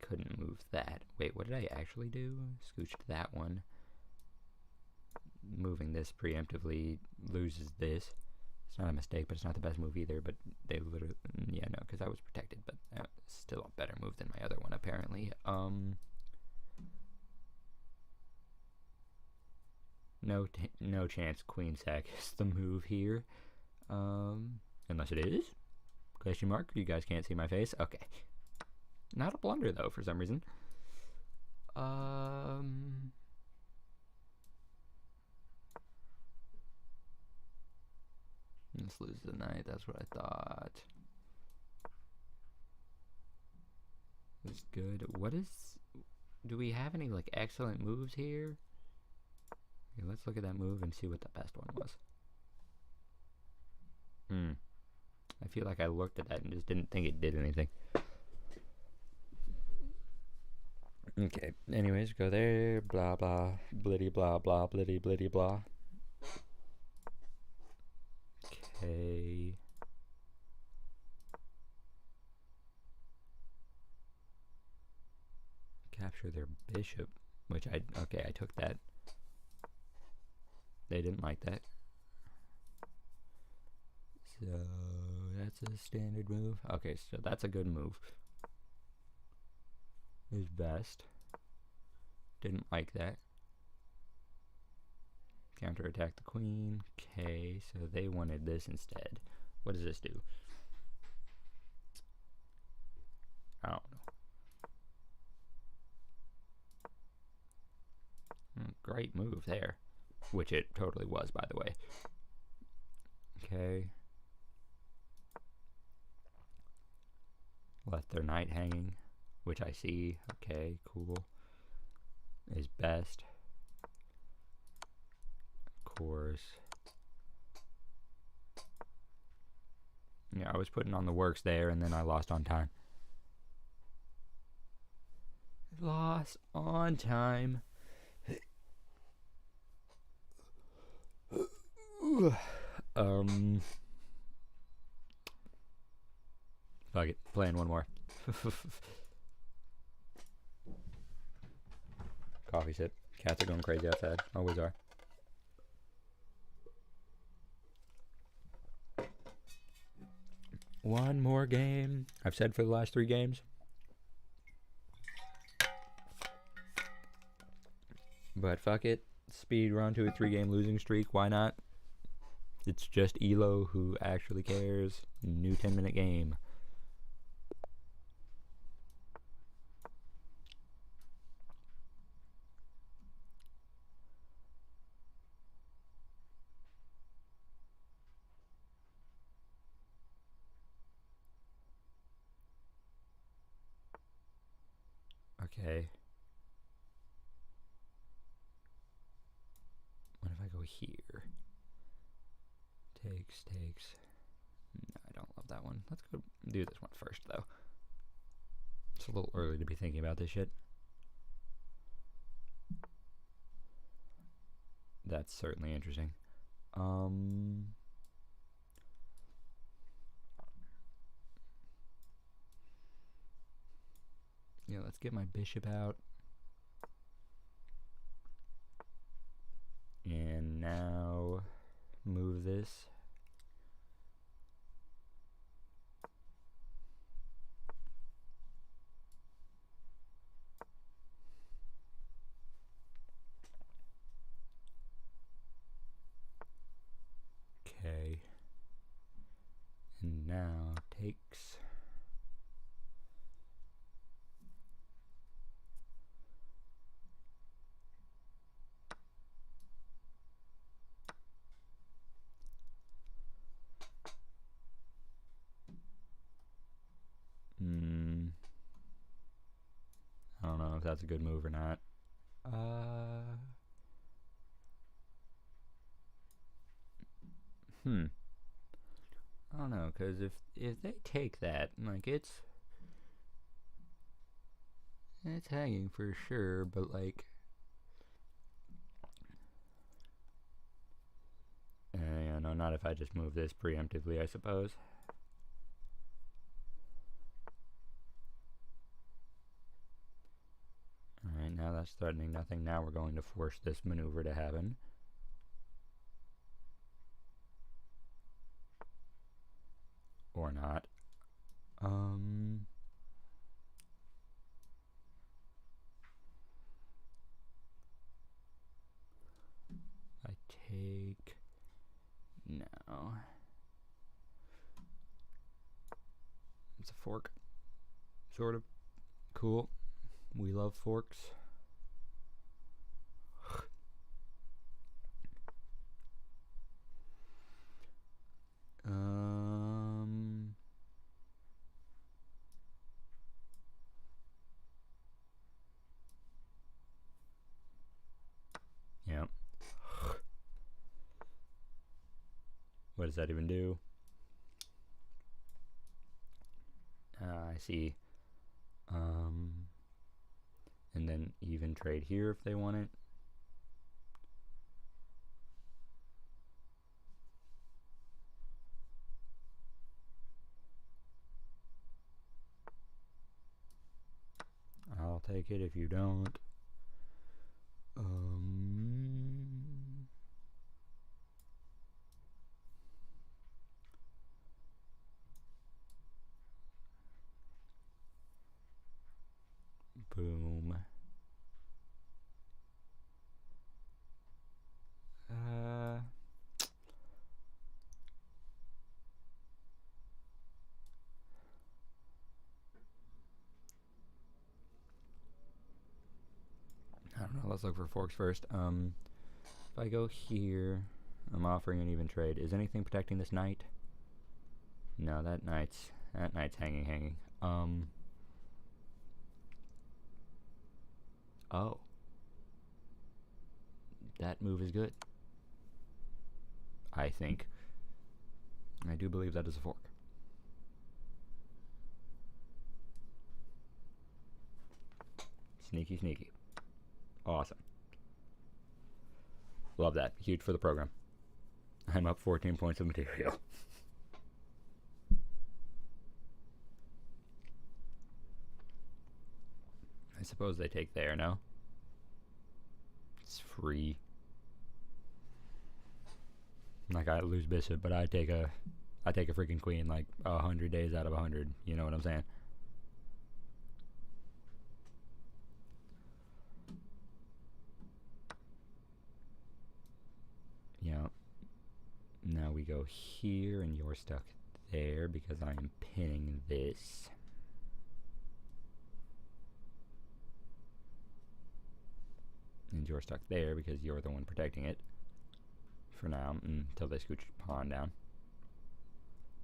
Couldn't move that. Wait, what did I actually do? Scooched that one. Moving this preemptively loses this. It's not a mistake, but it's not the best move either. But they literally, yeah, no, because I was protected, but still a better move than my other one apparently. No chance queen sack is the move here. Unless it is? Question mark. You guys can't see my face. Okay. Not a blunder though for some reason. Let's lose the knight. That's what I thought. It's good. What is? Do we have any like excellent moves here? Okay, let's look at that move and see what the best one was. I feel like I looked at that and just didn't think it did anything. Okay, anyways, go there, blah blah, blitty blah blah, blitty blitty blah. Okay. Capture their bishop, which I took that. They didn't like that. So that's a standard move. Okay, so that's a good move. Is best. Didn't like that. Counterattack the queen. Okay, so they wanted this instead. What does this do? I don't know. Great move there. Which it totally was, by the way. Okay. Left their knight hanging, which I see. Okay, cool. Is best. Of course. Yeah, I was putting on the works there, and then I lost on time. Lost on time. Fuck it, playing one more. Coffee sip. Cats are going crazy outside. Always are. One more game. I've said for the last 3 games. But fuck it. Speed run to a 3-game losing streak. Why not? It's just Elo who actually cares. New 10-minute game. Okay. What if I go here? Takes. No, I don't love that one. Let's go do this one first, though. It's a little early to be thinking about this shit. That's certainly interesting. Yeah, let's get my bishop out. And now of this. Okay. And now takes I don't know if that's a good move or not. I don't know, because if they take that, like, it's hanging for sure, but like, yeah, no, not if I just move this preemptively, I suppose. Alright, now that's threatening nothing. Now we're going to force this maneuver to happen. Or not. I take... No. It's a fork. Sort of. Cool. We love forks. Yeah. What does that even do? I see. And then even trade here if they want it. I'll take it if you don't. Boom. I don't know. Let's look for forks first. If I go here, I'm offering an even trade. Is anything protecting this knight? No, that knight's hanging. Oh. That move is good. I think. I do believe that is a fork. Sneaky, sneaky. Awesome. Love that. Huge for the program. I'm up 14 points of material. I suppose they take there, no? It's free. Like, I lose bishop, but I take a freaking queen like 100 days out of 100. You know what I'm saying? Yeah. Now we go here, and you're stuck there because I am pinning this. And you're stuck there because you're the one protecting it. For now, until they scooch pawn down.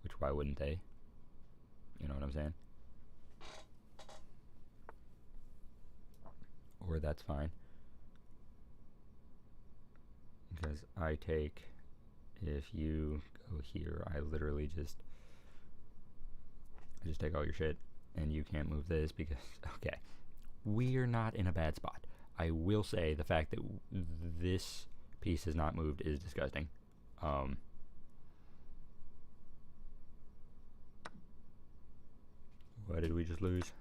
Which, why wouldn't they? You know what I'm saying? Or that's fine. Because I take, if you go here, I literally just take all your shit, and you can't move this because, okay, we're not in a bad spot. I will say the fact that this piece is not moved is disgusting. What did we just lose?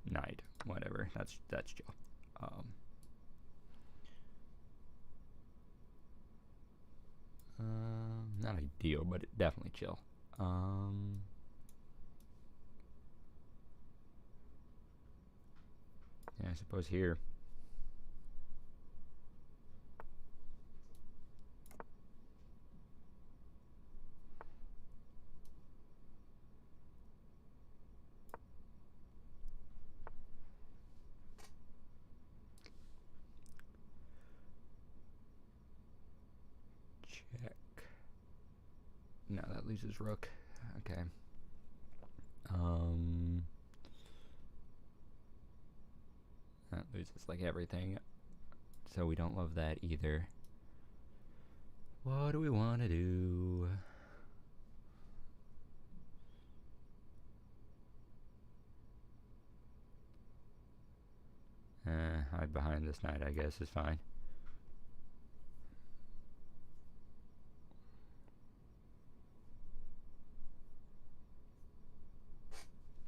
Knight. Whatever. That's chill. Not a deal, but definitely chill. Yeah, I suppose here. Check. No, that loses rook. Okay. That loses like everything. So we don't love that either. What do we want to do? Hide behind this knight, I guess, is fine.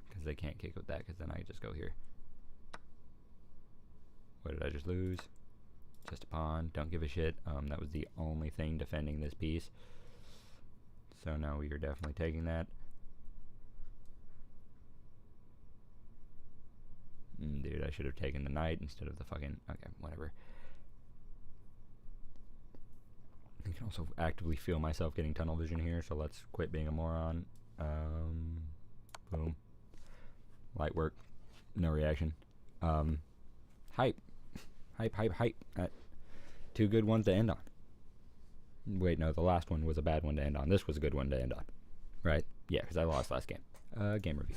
Because they can't kick with that, because then I just go here. What did I just lose? Just a pawn. Don't give a shit. That was the only thing defending this piece. So now we are definitely taking that. Dude, I should have taken the knight instead of the fucking... Okay, whatever. I can also actively feel myself getting tunnel vision here, so let's quit being a moron. Boom. Light work. No reaction. Hype. Hype. 2 good ones to end on. Wait, no, the last one was a bad one to end on. This was a good one to end on. Right? Yeah, because I lost last game. Game review.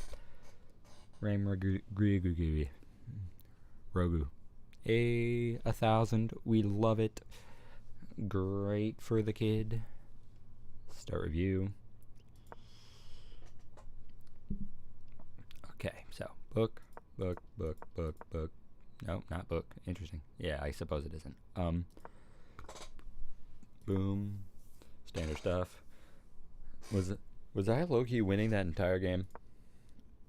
Rogu. 1,000. We love it. Great for the kid. Start review. Okay, so book. No, not book. Interesting. Yeah, I suppose it isn't. Boom. Standard stuff. Was I low-key winning that entire game?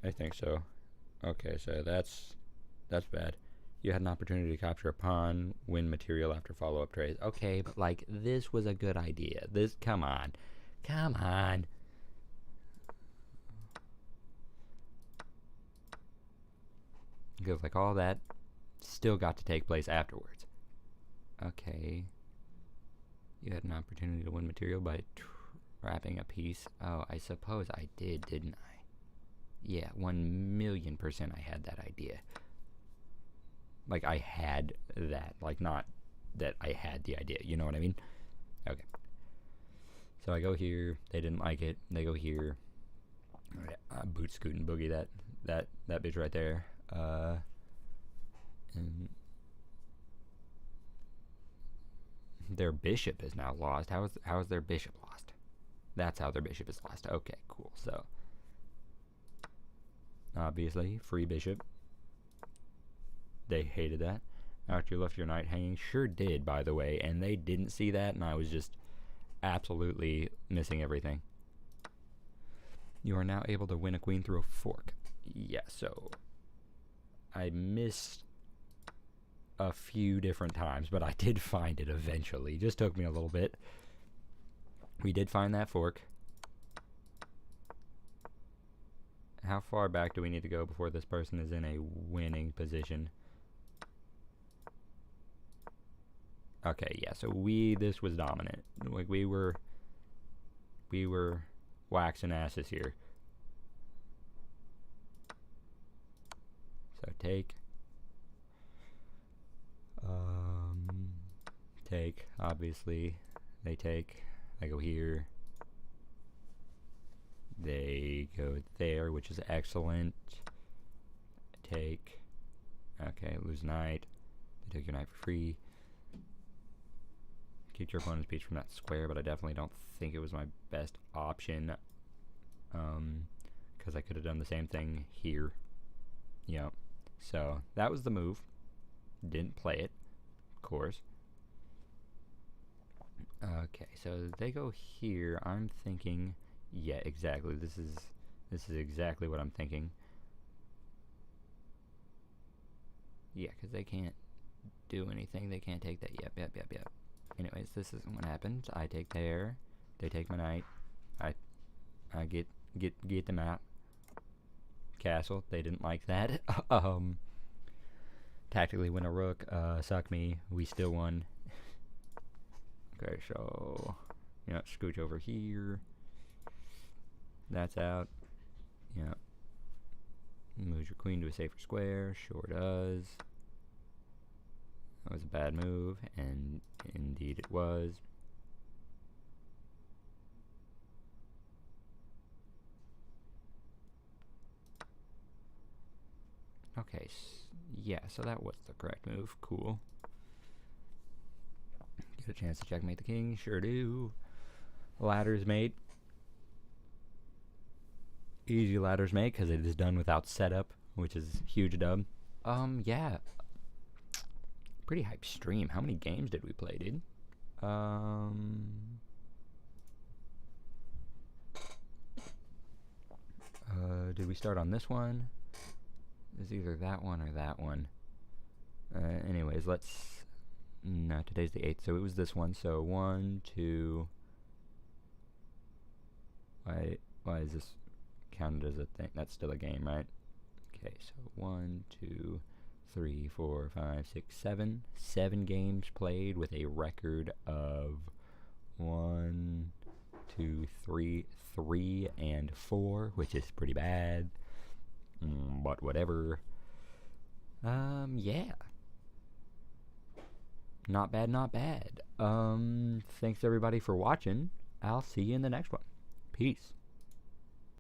I think so. Okay, so that's bad. You had an opportunity to capture a pawn, win material after follow-up trades. Okay, but like this was a good idea. Come on. Because like all that still got to take place afterwards. Okay. You had an opportunity to win material by trapping a piece. Oh, I suppose I did, didn't I? Yeah, 1,000,000% I had that idea. Like, I had that. Like, not that I had the idea. You know what I mean? Okay. So I go here. They didn't like it. They go here. Boot scoot and boogie that bitch right there. And their bishop is now lost. How is their bishop lost? That's how their bishop is lost. Okay, cool. So obviously, free bishop. They hated that. After you left your knight hanging, sure did, by the way, and they didn't see that, and I was just absolutely missing everything. You are now able to win a queen through a fork. Yeah, so I missed a few different times, but I did find it eventually. Just took me a little bit. We did find that fork. How far back do we need to go before this person is in a winning position? Okay, yeah, so this was dominant. Like we were waxing asses here. So take, obviously, they take, I go here, they go there, which is excellent, take, okay, lose knight, they take your knight for free, keep your opponent's piece from that square, but I definitely don't think it was my best option, because I could have done the same thing here, yep, so that was the move, didn't play it, of course. Okay, so they go here. I'm thinking, yeah, exactly. This is exactly what I'm thinking. Yeah, because they can't do anything. They can't take that. Yep. Anyways, this isn't what happens. I take there. They take my knight. I get them out. Castle, they didn't like that. Tactically win a rook. Suck me. We still won. Okay, so scooch over here. That's out. Yeah. Move your queen to a safer square. Sure does. That was a bad move, and indeed it was. Okay, yeah, so that was the correct move. Cool. Get a chance to checkmate the king. Sure do. Ladders mate. Easy ladders mate, because it is done without setup, which is huge dub. Yeah. Pretty hype stream. How many games did we play, dude? Did we start on this one? It's either that one or that one. Anyways, let's... No, today's the 8th, so it was this one. So 1, 2... Why is this counted as a thing? That's still a game, right? Okay, so 1, 2, 3, 4, 5, 6, 7. 7 games played with a record of 1, 2, 3, 3, and 4, which is pretty bad. But whatever. Yeah. Not bad, not bad. Thanks everybody for watching. I'll see you in the next one. Peace.